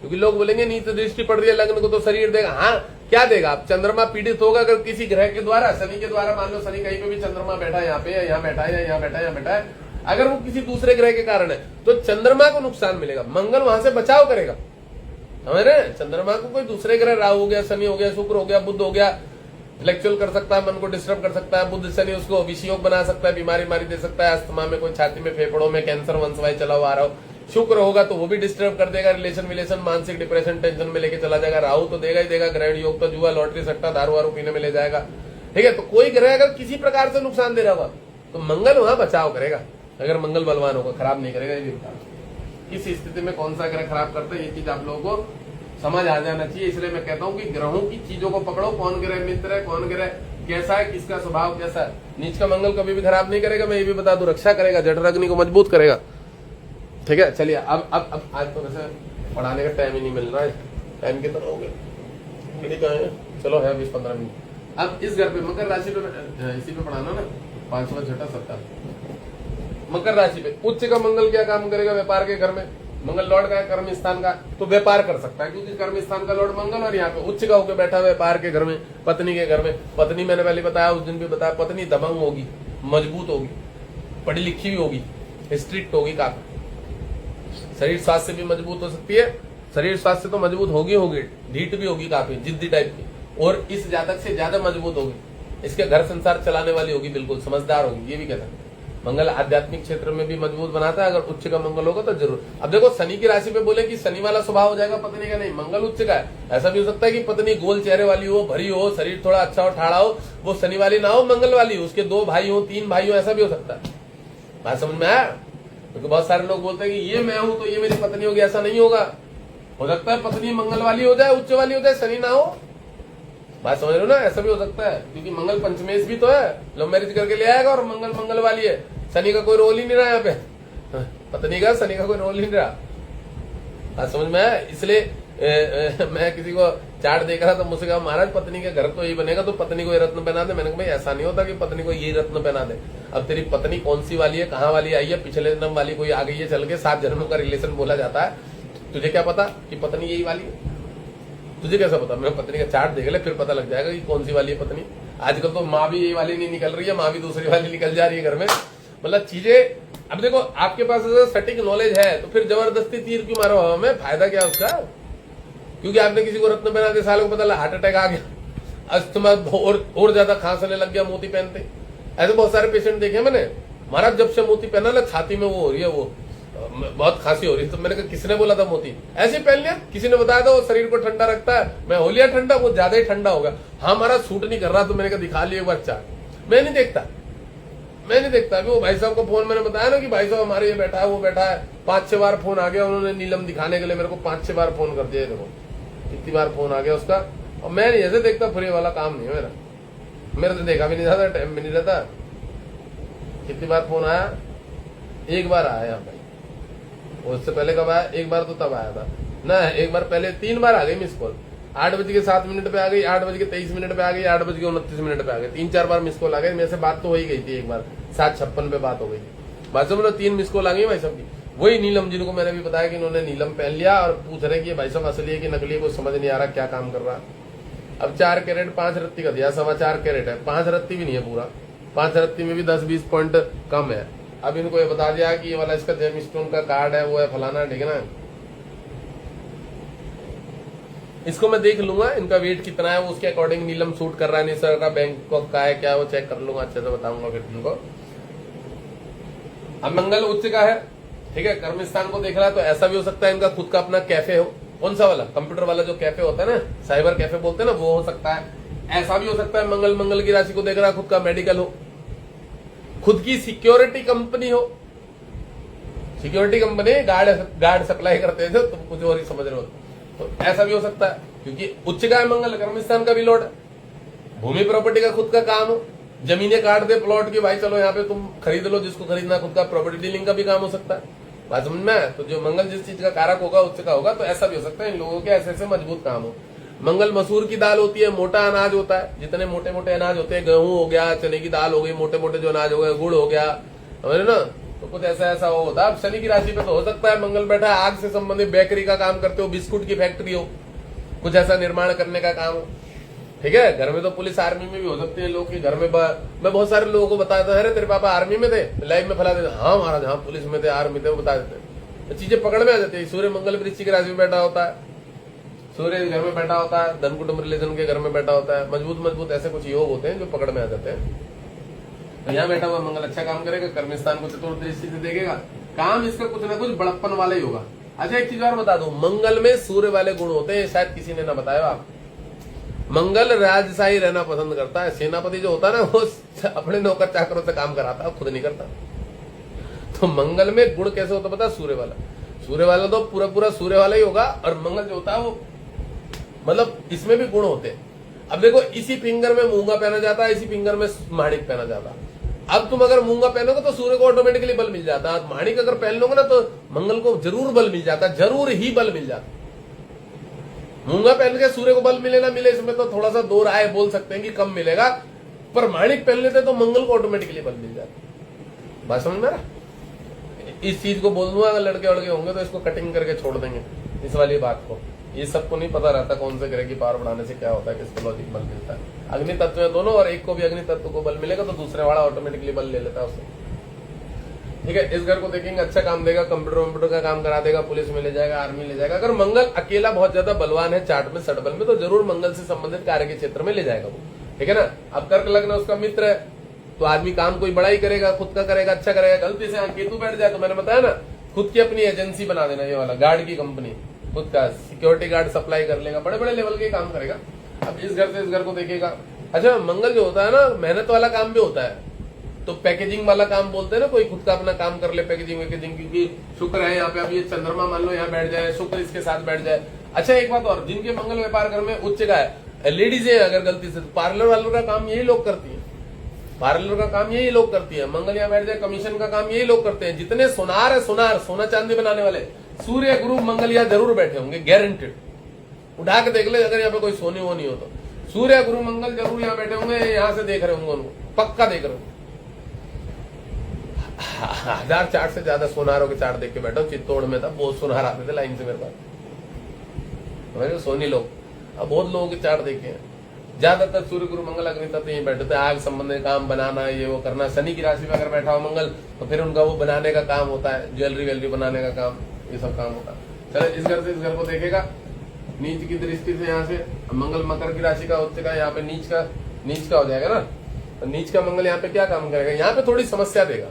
क्योंकि लोग बोलेंगे नीच दृष्टि पड़ रही है लग्न को तो शरीर देगा। हाँ क्या देगा? आप चंद्रमा पीड़ित होगा अगर किसी ग्रह के द्वारा, शनि के द्वारा, मान लो शनि कहीं पे भी चंद्रमा बैठा है, यहाँ पे यहाँ बैठा है, यहाँ बैठा है, यहाँ बैठा है, अगर वो किसी दूसरे ग्रह के कारण है तो चंद्रमा को नुकसान मिलेगा, मंगल वहां से बचाव करेगा, समझ रहे हैं। चंद्रमा को कोई दूसरे ग्रह, राहु हो गया, शनि हो गया, शुक्र हो गया, बुध हो गया, इंटेलेक्चुअल कर सकता है, मन को डिस्टर्ब कर सकता है। बुध शनि उसको विषयोग बना सकता है, बीमारी दे सकता है, अस्थमा में, कोई छाती में, फेफड़ों में कैंसर वंशवाही चला हुआ आ रहा हो। शुक्र होगा तो वो भी डिस्टर्ब कर देगा, रिलेशन, मानसिक डिप्रेशन, टेंशन में लेके चला जाएगा। राहु तो देगा ही देगा, ग्रहण योग तो जुआ, लॉटरी, सट्टा, दारू वारू पीने में ले जाएगा, ठीक है। तो कोई ग्रह अगर किसी प्रकार से नुकसान दे रहा होगा तो मंगल वहां बचाव करेगा, अगर मंगल बलवान होगा, खराब नहीं करेगा। ये भी किस स्थिति में कौन सा ग्रह खराब करता है, ये चीज आप लोगों को समझ आ जाना चाहिए। इसलिए मैं कहता हूँ कि ग्रहों की चीजों को पकड़ो, कौन ग्रह मित्र है, कौन ग्रह कैसा है, किसका स्वभाव कैसा है। नीच का मंगल कभी भी खराब नहीं करेगा, मैं ये भी बता दूं, रक्षा करेगा, जठर अग्नि को मजबूत करेगा, ठीक है। चलिए अब आज तो वैसे पढ़ाने का टाइम ही नहीं मिल रहा है, टाइम कितना हो गया, चलो है 20-15 मिनट। अब इस घर पे मकर राशि पे, इसी पे पढ़ाना ना, 5वां छठा 7 मकर राशि पे उच्च का मंगल क्या काम करेगा? व्यापार के घर में मंगल लॉर्ड का है, कर्म स्थान का, तो व्यापार कर सकता है, क्योंकि कर्म स्थान का लॉर्ड मंगल, और यहाँ पे उच्च का होकर बैठा व्यापार के घर में, पत्नी के घर में। पत्नी मैंने पहले बताया, उस दिन भी बताया, पत्नी दबंग होगी, मजबूत होगी, पढ़ी लिखी भी होगी, स्ट्रिक्ट होगी काफी, शरीर स्वास्थ्य भी मजबूत हो सकती है, शरीर स्वास्थ्य तो मजबूत होगी, ढीठ भी होगी, काफी जिद्दी टाइप की, और इस जातक से ज्यादा मजबूत होगी, इसके घर संसार चलाने वाली होगी, बिल्कुल समझदार होगी, ये भी कह सकते हैं। मंगल आध्यात्मिक क्षेत्र में भी मजबूत बनाता है। अगर उच्च का मंगल होगा तो जरूर। अब देखो शनि की राशि पे बोले कि शनि वाला स्वभाव हो जाएगा पत्नी का, नहीं, मंगल उच्च का है। ऐसा भी हो सकता है कि पत्नी गोल चेहरे वाली हो, भरी हो, शरीर थोड़ा अच्छा हो, ठाड़ा हो, वो शनि वाली ना हो, मंगल वाली हो, उसके 2 भाई हो, 3 भाई हो, ऐसा भी हो सकता है। बात समझ में आया? क्योंकि बहुत सारे लोग बोलते हैं कि ये मैं हूं तो ये मेरी पत्नी होगी, ऐसा नहीं होगा। हो सकता है पत्नी मंगल वाली हो जाए, उच्च वाली हो जाए, शनि ना हो। बात समझ रहे हो ना? ऐसा भी हो सकता है, क्योंकि मंगल पंचमेश भी तो है, लव मैरिज करके ले आएगा और मंगल वाली है। शनि का कोई रोल ही नहीं रहा यहाँ पे, पत्नी का शनि का कोई रोल ही नहीं रहा। बात समझ में आया? इसलिए मैं किसी को चार्ट देख रहा था, मुझसे कहा महाराज पत्नी के घर तो यही बनेगा तो पत्नी को ये रत्न पहना दे। मैंने कहा भाई ऐसा नहीं होता कि पत्नी को यही रत्न पहना दे। अब तेरी पत्नी कौन सी वाली है, कहाँ वाली आई है, पिछले जन्म वाली कोई आ गई है चल के, 7 जन्मों का रिलेशन बोला जाता है। तुझे क्या पता कि पत्नी यही वाली है? तुझे कैसा पता? मेरे पत्नी का चार्ट देख ले, फिर पता लग जाएगा कि कौन सी वाली है पत्नी। आजकल तो माँ भी यही वाली नहीं निकल रही है, माँ भी दूसरी वाली निकल जा रही है घर में। मतलब चीजें, अब देखो आपके पास अगर सटीक नॉलेज है तो फिर जबरदस्ती तीर क्यों मारो हवा में, फायदा क्या उसका? क्योंकि आपने किसी को रत्न पहना दिया, सालों को पता लगा हार्ट अटैक आ गया, अस्थमा और ज्यादा खांसने लग गया मोती पहनते। ऐसे बहुत सारे पेशेंट देखे मैंने, महाराज जब से मोती पहना ना छाती में वो हो रही है, वो बहुत खांसी हो रही है। तो मैंने कहा किसने बोला था मोती? ऐसे पहन लिया, किसी ने बताया था वो शरीर को ठंडा रखता है। मैं हो लिया ठंडा, वो ज्यादा ही ठंडा होगा। हाँ महाराज सूट नहीं कर रहा, तो मैंने कहा दिखा लिया एक बार चार्ट। मैं नहीं देखता। अभी वो भाई साहब को फोन मैंने बताया ना कि भाई साहब हमारे ये बैठा है, वो बैठा है, 5-6 बार फोन आ गया, उन्होंने नीलम दिखाने के लिए मेरे को 5-6 बार फोन कर दिया। देखो कितनी बार फोन आ गया उसका। और मैं ऐसे देखता, फ्री वाला काम नहीं है मेरा तो देखा भी नहीं जाता, टाइम भी नहीं रहता। कितनी बार फोन आया? एक बार आया यहाँ भाई। उससे पहले कब आया? एक बार तो तब आया था ना, एक बार पहले 3 बार आ गई मिस कॉल। 8:07 पे आ गई, 8:23 पे आ गई, 8:29 पे आ गई। 3-4 बार मिस कॉल आ गई। मेरे से बात तो हो ही गई थी एक बार, 7:56 पे बात हो गई थी। बात समझ लो, 3 मिस कॉल आ गई भाई साहब की। वही नीलम जिनको मैंने भी बताया कि इन्होंने नीलम पहन लिया और पूछ रहे कि भाई साहब असली है कि नकली है, कुछ समझ नहीं आ रहा क्या काम कर रहा। अब 4 कैरेट 5 रत्ती का दिया, 4.25 कैरेट है, 5 रत्ती भी नहीं है पूरा। 5 रत्ती में भी 10-20 पॉइंट कम है। अब इनको ये बता दिया कि ये वाला इसका जेम स्टोन का कार्ड है, वो है फलाना, ठीक है ना। इसको मैं देख लूंगा इनका वेट कितना है, वो उसके अकॉर्डिंग नीलम सूट कर रहा है नहीं सर का, बैंकॉक का है क्या, वो चेक कर लूंगा, अच्छे से बताऊंगा फिर तुमको। अब मंगल उच्च का है, ठीक है, कर्म स्थान को देख रहा है, तो ऐसा भी हो सकता है इनका खुद का अपना कैफे हो। कौन सा वाला? कंप्यूटर वाला जो कैफे होता है ना, साइबर कैफे बोलते हैं ना, वो हो सकता है। ऐसा भी हो सकता है मंगल की राशि को देख रहा है, खुद का मेडिकल हो, खुद की सिक्योरिटी कंपनी हो। सिक्योरिटी कंपनी गार्ड सप्लाई करते थे, तुम कुछ और ही समझ रहे हो। तो ऐसा भी हो सकता है, क्योंकि उच्च का है मंगल, कर्म स्थान का भी लॉर्ड है। भूमि प्रॉपर्टी का खुद का काम हो, जमीनें काट दे प्लॉट की, भाई चलो यहाँ पे तुम खरीद लो, जिसको खरीदना, खुद का प्रॉपर्टी डीलिंग का भी काम हो सकता है। बात समझ में आया? तो जो मंगल जिस चीज का कारक होगा उच्च का होगा, तो ऐसा भी हो सकता है इन लोगों के ऐसे मजबूत काम हो। मंगल मसूर की दाल होती है, मोटा अनाज होता है, जितने मोटे मोटे अनाज होते हैं, गेहूं हो गया, चने की दाल हो गई, मोटे मोटे जो अनाज हो गए, गुड़ हो गया, समझ ना, तो कुछ ऐसा हो होता है। अब शनि की राशि पे तो हो सकता है मंगल बैठा है, आग से संबंधित बेकरी का काम करते हो, बिस्कुट की फैक्ट्री हो, कुछ ऐसा निर्माण करने का काम हो, ठीक है। घर में तो पुलिस आर्मी में भी हो सकते हैं लोग के घर में। मैं बहुत सारे लोगों को बताया था, अरे तेरे पापा आर्मी में थे, लाइव में फैला देते, हाँ महाराज हाँ पुलिस में थे, आर्मी थे, वो बता देते, तो चीजें पकड़ में आ जाती है। सूर्य मंगल वृश्चिक राशि में बैठा होता है, सूर्य घर में बैठा होता है, धन कुटुंब रिलेशन के घर में बैठा होता है, मजबूत ऐसे कुछ योग होते हैं जो पकड़ में आ जाते हैं। तो यहाँ बैठा हुआ मंगल अच्छा काम करेगा, कर्म स्थान को चतुर्थ दृष्टि से देखेगा, काम इसका कुछ ना कुछ बड़प्पन वाला ही होगा। अच्छा एक चीज और बता दूं, मंगल में सूर्य वाले गुण होते हैं, शायद किसी ने ना बताया आप। मंगल राजशाही रहना पसंद करता है। सेनापति जो होता है ना, वो अपने नौकर चाकरों से काम कराता है, खुद नहीं करता। तो मंगल में गुण कैसे होता पता? सूर्य वाला तो पूरा सूर्य वाला ही होगा, और मंगल जो होता है वो मतलब इसमें भी गुण होते हैं। अब देखो इसी फिंगर में मूंगा पहना जाता है, इसी फिंगर में माणिक पहना जाता है। अब तुम अगर मूंगा पहनोगे तो सूर्य को ऑटोमेटिकली बल मिल जाता है, माणिक अगर पहन लोगे ना तो मंगल को जरूर बल मिल जाता है, जरूर ही बल मिल जाता है। मूंगा पहन के सूर्य को बल मिले ना मिले, इसमें तो थोड़ा सा दो राय बोल सकते हैं कि कम मिलेगा, पर माणिक पहन लेते तो मंगल को ऑटोमेटिकली बल मिल जाता। बात समझ में आ रहा? इस चीज को बोल दूंगा, अगर लड़के वड़के होंगे तो इसको कटिंग करके छोड़ देंगे, इस वाली बात को। ये सबको नहीं पता रहता कौन से ग्रह की पावर बढ़ाने से क्या होता है, किसको लॉजिक बल मिलता है। अग्नि तत्व है दोनों, और एक को भी अग्नि तत्व को बल मिलेगा तो दूसरे वाला ऑटोमेटिकली बल ले लेता है उससे, ठीक है। इस घर को देखेंगे अच्छा काम देगा, कंप्यूटर का काम करा देगा, पुलिस में ले जाएगा, आर्मी ले जाएगा। अगर मंगल अकेला बहुत ज्यादा बलवान है चार्ट में, सटबल में, तो जरूर मंगल से संबंधित कार्य के क्षेत्र में ले जाएगा वो, ठीक है ना। अब कर्क लग्न उसका मित्र है, तो आदमी काम कोई बड़ा ही करेगा, खुद का करेगा, अच्छा करेगा। गलती से केतु बैठ जाए तो मैंने बताया ना, खुद की अपनी एजेंसी बना देना, ये वाला गार्ड की कंपनी, खुद का सिक्योरिटी गार्ड सप्लाई कर लेगा, बड़े बड़े लेवल के काम करेगा। अब इस घर से इस घर को देखेगा। अच्छा, मंगल जो होता है ना, मेहनत वाला काम भी होता है, तो पैकेजिंग वाला काम बोलते हैं ना, कोई खुद का अपना काम कर ले पैकेजिंग वैकेजिंग, क्योंकि शुक्र है यहाँ पे। अब ये चंद्रमा मान लो यहाँ बैठ जाए, शुक्र इसके साथ बैठ जाए। अच्छा, एक बात और, जिनके मंगल व्यापार घर में उच्च का है, लेडीज है अगर गलती से, पार्लर वालों का काम यही लोग करती है, पार्लर का काम यही लोग करती है। मंगल यहाँ बैठ जाए, कमीशन का काम यही लोग करते हैं। जितने सोनार है, सोनार सोना चांदी बनाने वाले, सूर्य गुरु मंगल यहाँ जरूर बैठे होंगे, गारंटेड। उठा के देख ले अगर यहाँ पे कोई सोनी वो नहीं हो तो, सूर्य गुरु मंगल जरूर यहाँ बैठे होंगे, यहाँ से देख रहे होंगे उनको, पक्का देख रहे होंगे। 1000 चार्ट से ज्यादा सोनारों के चार्ट देख के बैठा हूँ। चित्तौड़ में था, बहुत सोनार आते थे लाइन से मेरे पास, सोनी लोग। अब बहुत लोगों के चार्ट देखे हैं। ज्यादातर सूर्य गुरु मंगल अग्नि तत्व यहीं बैठे थे, आग संबंधी काम बनाना, ये वो करना। शनि की राशि में अगर बैठा हो मंगल तो फिर उनका वो बनाने का काम होता है, ज्वेलरी वेलरी बनाने का काम, ये सब काम होता है। चलो, इस घर से इस घर को देखेगा, नीच की दृष्टि से यहाँ से मंगल मकर की राशि का, उच्च का, यहाँ पे नीच का हो जाएगा ना। तो नीच का मंगल यहाँ पे क्या काम करेगा, यहाँ पे थोड़ी समस्या देगा।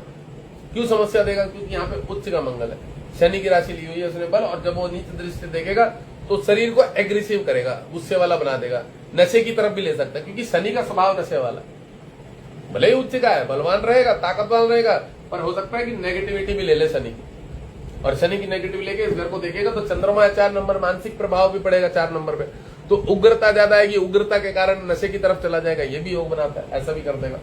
क्यों समस्या देगा, क्योंकि यहाँ पे उच्च का मंगल है, शनि की राशि ली हुई है उसने बल, और जब वो नीच दृष्टि देखेगा तो शरीर को एग्रेसिव करेगा, गुस्से वाला बना देगा, नशे की तरफ भी ले सकता है, क्योंकि शनि का स्वभाव नशे वाला। भले ही उच्च का है, बलवान रहेगा, ताकतवान रहेगा, पर हो सकता है कि नेगेटिविटी भी ले ले शनि की, और शनि की नेगेटिव लेके इस घर को देखेगा तो चंद्रमा 4 नंबर, मानसिक प्रभाव भी पड़ेगा 4 नंबर पे, तो उग्रता ज्यादा आएगी, उग्रता के कारण नशे की तरफ चला जाएगा, ये भी योग बनाता है, ऐसा भी कर देगा।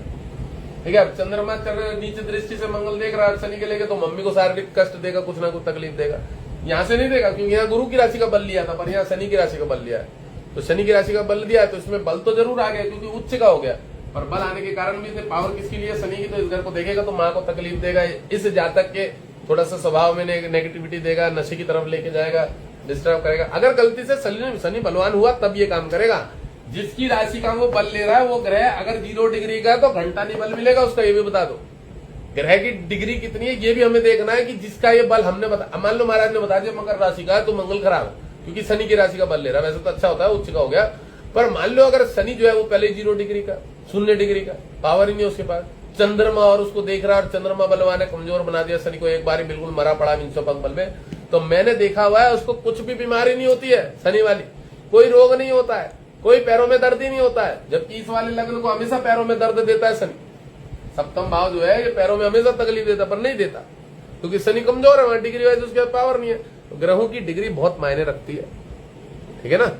ठीक है, चंद्रमा नीचे दृष्टि से मंगल देख रहा है शनि के लेके, तो मम्मी को शारीरिक कष्ट देगा, कुछ ना कुछ तकलीफ देगा। यहाँ से नहीं देगा, क्योंकि यहाँ गुरु की राशि का बल लिया था, पर यहाँ शनि की राशि का बल लिया है, तो शनि की राशि का बल दिया है, तो इसमें बल तो जरूर आ गया, क्योंकि उच्च का हो गया, पर बल आने के कारण भी पावर किसकी लिए, शनि की। तो इस घर को देखेगा तो माँ को तकलीफ देगा, इस जातक के थोड़ा सा स्वभाव में नेगेटिविटी देगा, नशे की तरफ लेके जाएगा, डिस्टर्ब करेगा। अगर गलती से शनि बलवान हुआ तब ये काम करेगा। जिसकी राशि का वो बल ले रहा है, वो ग्रह अगर 0 डिग्री का है तो घंटा नहीं बल मिलेगा उसका, ये भी बता दो। ग्रह की डिग्री कितनी है ये भी हमें देखना है, कि जिसका ये बल हमने बता, मान लो महाराज ने बता दिया मकर राशि का है तो मंगल खराब है, क्योंकि शनि की राशि का बल ले रहा है। वैसे तो अच्छा होता है, उच्च का हो गया, पर मान लो अगर शनि जो है वो पहले 0 डिग्री का, 0 डिग्री का पावर ही नहीं उसके पास, चंद्रमा और उसको देख रहा है, और चंद्रमा बलवान ने कमजोर बना दिया शनि को, एक बार ही बिल्कुल मरा पड़ा विंशोपक बल में, तो मैंने देखा हुआ है उसको कुछ भी बीमारी नहीं होती है शनि वाली, कोई रोग नहीं होता है, कोई पैरों में दर्द ही नहीं होता है। जबकि इस वाले लग्न को हमेशा पैरों में दर्द देता है शनि, सप्तम भाव जो है ये पैरों में हमेशा तकलीफ देता, पर नहीं देता, क्योंकि शनि कमजोर है, वहां डिग्री वाइज उसके पावर नहीं है। तो ग्रहों की डिग्री बहुत मायने रखती है, ठीक है ना।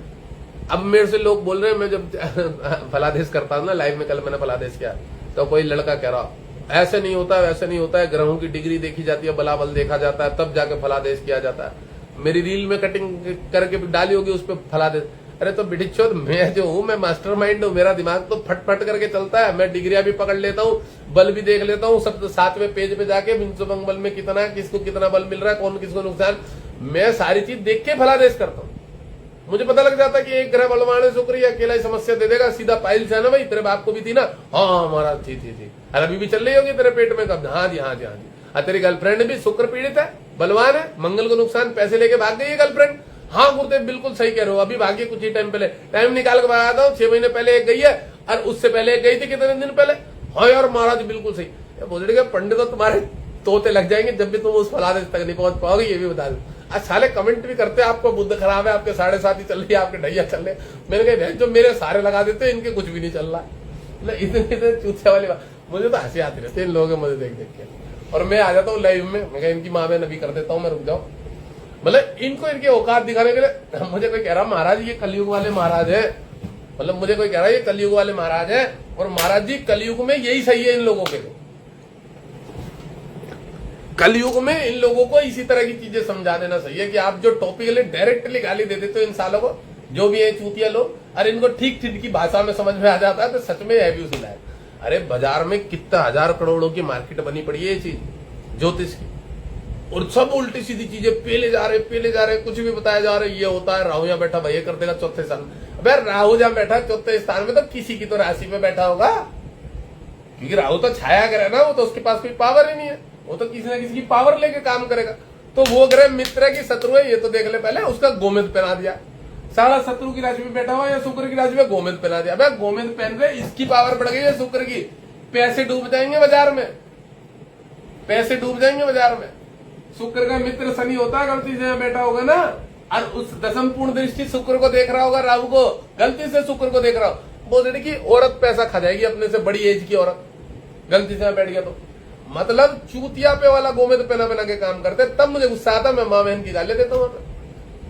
अब मेरे से लोग बोल रहे हैं, मैं जब फलादेश करता हूं ना लाइव में, कल मैंने फलादेश किया, तो कोई लड़का कह रहा ऐसे नहीं होता, वैसे नहीं होता है, ग्रहों की डिग्री देखी जाती है, बला बल देखा जाता है, तब जाके फलादेश किया जाता है। मेरी रील में कटिंग करके डाली होगी उस पर फलादेश। अरे तो बिटिचोद, मैं जो हूँ, मैं मास्टरमाइंड हूँ, मेरा दिमाग तो फट फट करके चलता है, मैं डिग्रियां भी पकड़ लेता हूँ, बल भी देख लेता हूँ, सब 7वें पेज पे जाके विंशोपक बल में कितना, किसको कितना बल मिल रहा है, कौन किसको नुकसान, मैं सारी चीज देख के फलादेश करता हूँ। मुझे पता लग जाता है कि एक ग्रह बलवान है, शुक्र ये अकेला ही समस्या दे देगा, सीधा पाइल्स है ना भाई, तेरे बाप को भी थी ना, हाँ महाराज थी, अरे अभी भी चल रही होगी तेरे पेट में कब, हाँ जी हाँ जी हाँ जी। तेरी गर्लफ्रेंड भी शुक्र पीड़ित है, बलवान है, मंगल को नुकसान, पैसे लेके भाग गई है गर्लफ्रेंड, हाँ गुरुदेव बिल्कुल सही कह रहे हो, अभी भाग्य कुछ ही टाइम पहले, टाइम निकाल के बताता हूँ, 6 महीने पहले एक गई है, और उससे पहले एक गई थी कितने दिन पहले। हाँ यार महाराज बिल्कुल सही। बोल पंडित तो तुम्हारे तोते लग जाएंगे जब भी तुम उस फलादेश तक नहीं पहुंच पाओगे, ये भी बता दो। आज साले कमेंट भी करते हैं, आपको बुद्ध खराब है, आपके 7.5 चल रही है, आपके ढैया चल रहे। मैंने कहा जो मेरे सारे लगा देते हैं, इनके कुछ भी नहीं चल रहा है। इतने चूतिया वाली बात, मुझे तो हंसी आती रहती है इन लोगों के मुझे देख देख के, और मैं आ जाता हूँ लाइव में, मैं इनकी माँ बहन अभी कर देता हूँ, मैं रुक जाऊँ, मतलब इनको इनके औकात दिखाने के लिए। मुझे कोई कह रहा महाराज ये कलयुग वाले महाराज है, मतलब मुझे कोई कह रहा है ये कलयुग वाले महाराज है, और महाराज जी कलयुग में यही सही है इन लोगों के, कलयुग में इन लोगों को इसी तरह की चीजें समझा देना सही है, कि आप जो टॉपिकली डायरेक्टली गाली दे देते हो इन सालों को, जो भी है चूतिया लोग, अरे इनको ठीक ठीक की भाषा में समझ में आ जाता है, तो सच में है भी उसी लायक। अरे बाजार में कितना 1000 करोड़ों की मार्केट बनी पड़ी है ये चीज ज्योतिष की, और सब उल्टी सीधी चीजें पेले जा रहे, कुछ भी बताया जा रहा है, ये होता है, राहु यहाँ बैठा भाई ये कर देगा चौथे स्थान में। अब राहु जहाँ बैठा चौथे स्थान में, तो किसी की तो राशि में बैठा होगा, क्योंकि राहु तो छाया ग्रह ना, वो तो उसके पास कोई पावर ही नहीं है, वो तो किसी ना किसी की पावर लेके काम करेगा। तो वो ग्रह मित्र है कि शत्रु है, ये तो देख ले पहले, उसका गोमेद पहना दिया, सारा शत्रु की राशि में बैठा हुआ या शुक्र की राशि में गोमेद पहना दिया। भाई गोमेद पहन रहे, इसकी पावर बढ़ गई है शुक्र की, पैसे डूब जाएंगे बाजार में, पैसे डूब जाएंगे बाजार में। शुक्र का मित्र शनि होता है, गलती से बैठा होगा ना, और उस दशम पूर्ण दृष्टि शुक्र को देख रहा होगा, राहु को, गलती से शुक्र को देख रहा हो, वो लड़की औरत पैसा खा जाएगी, अपने से बड़ी एज की औरत, गलती से बैठ गया तो। मतलब चूतिया पे वाला गोमेद पहना पहना के काम करते, तब मुझे गुस्सा आता, मैं माँ बहन की गाली देता हूँ।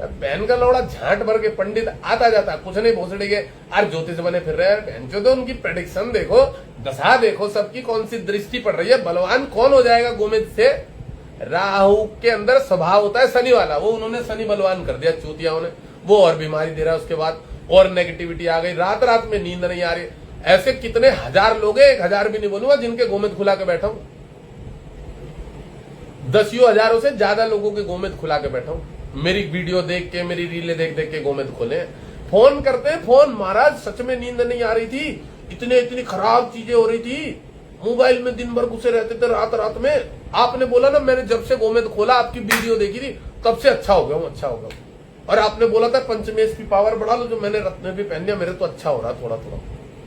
बहन का लौड़ा झांट भर के पंडित आता जाता, कुछ नहीं भोसड़ी के और ज्योतिष बने फिर रहे हैं। बहन जो तो उनकी प्रेडिक्शन देखो, दशा देखो, सबकी कौन सी दृष्टि पड़ रही है, बलवान कौन हो जाएगा गोमेद से। राहु के अंदर स्वभाव होता है शनि वाला, वो उन्होंने शनि बलवान कर दिया चूतियाओं ने, वो और बीमारी दे रहा है, उसके बाद और नेगेटिविटी आ गई, रात रात में नींद नहीं आ रही। ऐसे कितने हजार लोग हैं, 1000 भी नहीं बोलूंगा, जिनके गोमेद खुला के बैठा हूं, 10,000 से ज्यादा लोगों के गोमेद खुला के बैठा हूं। मेरी वीडियो देख के, मेरी रीलें देख देख के गोमेद खोले। फोन करते फोन, महाराज सच में नींद नहीं आ रही थी, इतनी खराब चीजें हो रही थी, मोबाइल में दिन भर घुसे रहते थे रात रात में। आपने बोला ना, मैंने जब से गोमेद खोला, आपकी वीडियो देखी थी, तब से अच्छा हो गया हूं, अच्छा हो गया। और आपने बोला था पंचमेश की पावर बढ़ा लो, जो मैंने रत्न भी पहन लिया, मेरे तो अच्छा हो रहा थोड़ा थोड़ा।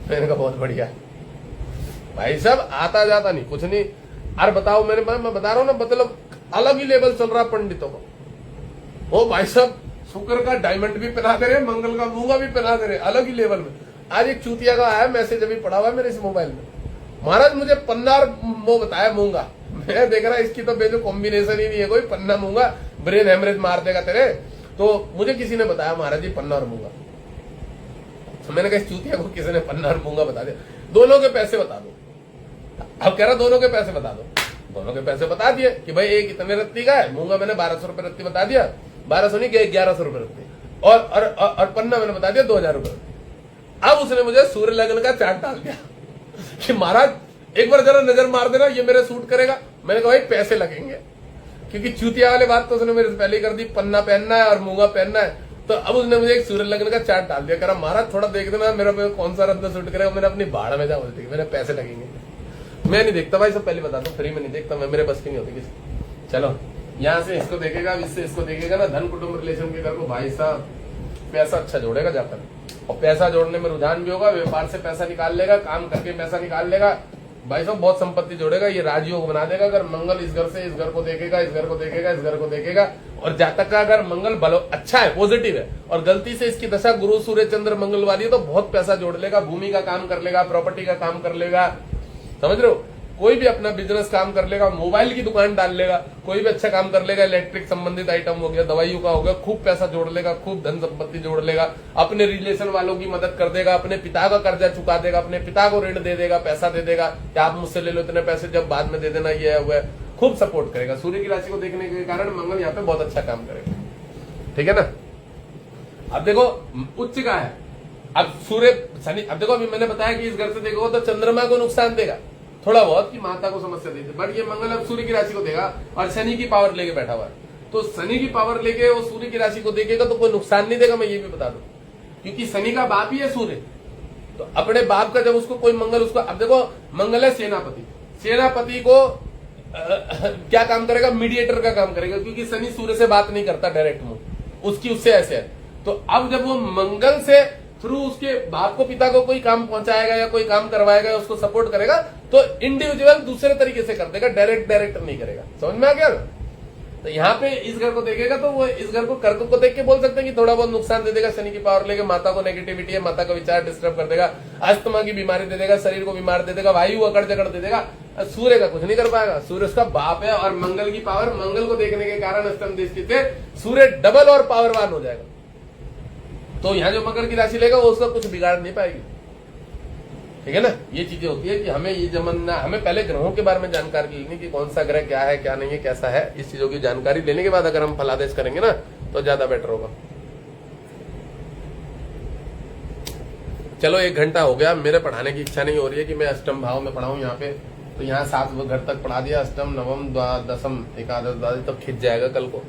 मैंने कहा बहुत बढ़िया भाई साहब, आता जाता नहीं कुछ नहीं। अरे बताओ, मैं बता रहा हूं ना, मतलब अलग ही लेवल चल रहा पंडितों का। ओ भाई साहब, शुक्र का डायमंड भी पहना दे रहे, मंगल का मूंगा भी पहना दे रहे, अलग ही लेवल में। आज एक चूतिया का आया मैसेज, अभी पड़ा हुआ है मेरे इस मोबाइल में, महाराज मुझे पन्ना और वो बताया मूंगा। मैं देख रहा इसकी तो बेजो कॉम्बिनेशन ही नहीं है कोई, पन्ना मूंगा ब्रेन हेमरेज मार देगा तेरे। तो मुझे किसी ने बताया महाराज जी पन्ना और मूंगा। तो मैंने कहा इस चूतिया को किसी ने पन्ना और मूंगा बता दिया, दोनों के पैसे बता दो। अब कह रहा दोनों के पैसे बता दो, दोनों के पैसे बता दिए कि भाई एक इतने रत्ती का है, मूंगा मैंने 1200 रुपए रत्ती बता दिया, 1200 नहीं 1100 रुपए रत्ती, और पन्ना मैंने बता दिया 2000 रुपए। अब उसने मुझे सूर्य लग्न का चार्ट डाल दिया कि महाराज एक बार जरा नजर मार देना, ये मेरे सूट करेगा। मैंने कहा भाई पैसे लगेंगे, क्योंकि चूतिया वाली बात तो उसने मेरे से पहले ही कर दी, पन्ना पहनना है और मूंगा पहनना है। तो अब उसने मुझे एक सूर्य लग्न का चार्ट डाल दिया, कह रहा महाराज थोड़ा देख देना मेरा पे कौन सा रत्न सूट करेगा। मैंने अपनी भाड़ में जा बोलती, मेरे पैसे लगेंगे। मैं नहीं देखता भाई, सब पहले बता दो, फ्री में नहीं देखता मैं, मेरे बस की नहीं होती किसी। चलो यहाँ से इसको देखेगा, इससे इसको देखेगा ना, धन कुटुंब रिलेशन के घर को भाई साहब पैसा अच्छा जोड़ेगा जाकर, और पैसा जोड़ने में रुझान भी होगा, व्यापार से पैसा निकाल लेगा, काम करके पैसा निकाल लेगा भाई साहब, बहुत संपत्ति जोड़ेगा, ये राजयोग बना देगा। अगर मंगल इस घर से इस घर को देखेगा, इस घर को देखेगा, इस घर को देखेगा, और जातक का अगर मंगल बल अच्छा है, पॉजिटिव है, और गलती से इसकी दशा गुरु सूर्य चंद्र मंगल वाली है, तो बहुत पैसा जोड़ लेगा, भूमि का काम कर लेगा, प्रॉपर्टी का काम कर लेगा, समझ रहे हो, कोई भी अपना बिजनेस काम कर लेगा, मोबाइल की दुकान डाल लेगा, कोई भी अच्छा काम कर लेगा, इलेक्ट्रिक संबंधित आइटम हो गया, दवाइयों का हो गया, खूब पैसा जोड़ लेगा, खूब धन संपत्ति जोड़ लेगा, अपने रिलेशन वालों की मदद कर देगा, अपने पिता का कर्जा चुका देगा, अपने पिता को ऋण दे देगा, पैसा दे देगा कि आप मुझसे ले लो इतने पैसे, जब बाद में दे देना, ये है वो है, खूब सपोर्ट करेगा। सूर्य की राशि को देखने के कारण मंगल यहाँ पे बहुत अच्छा काम करेगा, ठीक है ना। अब देखो उच्च का है, अब सूर्य शनि, अब देखो अभी मैंने बताया कि इस घर से देखो तो चंद्रमा को नुकसान देगा थोड़ा बहुत, कि माता को समस्या देती, बट ये मंगल अब सूर्य की राशि को देगा और शनि की पावर लेके बैठा हुआ है, तो शनि की पावर लेके वो सूर्य की राशि को देखेगा तो कोई नुकसान नहीं देगा, मैं ये भी बता दूं, क्योंकि शनि का बाप ही है सूर्य। तो अपने बाप का जब उसको कोई मंगल, उसको अब देखो मंगल है सेनापति, सेनापति को क्या काम करेगा, मीडिएटर का काम करेगा, क्योंकि शनि सूर्य से बात नहीं करता डायरेक्ट मुंह, उसकी उससे ऐसे है। तो अब जब वो मंगल से थ्रू उसके बाप को, पिता को कोई काम पहुंचाएगा या कोई काम करवाएगा या उसको सपोर्ट करेगा, तो इंडिविजुअल दूसरे तरीके से कर देगा, डायरेक्ट नहीं करेगा। समझ में आ गया? तो यहाँ पे इस घर को देखेगा तो वो इस घर को कर्क को देख के बोल सकते हैं कि थोड़ा बहुत नुकसान दे देगा, शनि की पावर लेके, माता को नेगेटिविटी है, माता का विचार डिस्टर्ब कर देगा, अस्थमा की बीमारी दे देगा, शरीर को बीमार दे देगा, वायु अकड़ जकड़ दे देगा। सूर्य का कुछ नहीं कर पाएगा, सूर्य उसका बाप है, और मंगल की पावर, मंगल को देखने के कारण अष्टम दृष्टि से सूर्य डबल और पावरवान हो जाएगा। तो यहाँ जो मकर की राशि लेगा वो उसका कुछ बिगाड़ नहीं पाएगी, ठीक है ना। ये चीजें होती है कि हमें ये जमाना, हमें पहले ग्रहों के बारे में जानकारी लेनी कि कौन सा ग्रह क्या है, क्या नहीं है, कैसा है, इस चीजों की जानकारी लेने के बाद अगर हम फलादेश करेंगे ना तो ज्यादा बेटर होगा। चलो 1 घंटा हो गया, मेरे पढ़ाने की इच्छा नहीं हो रही है कि मैं अष्टम भाव में पढ़ाऊं यहाँ पे, तो यहाँ 7 घर तक पढ़ा दिया, अष्टम नवम द्वादशम एकादश द्वादश तक खिंच जाएगा कल को।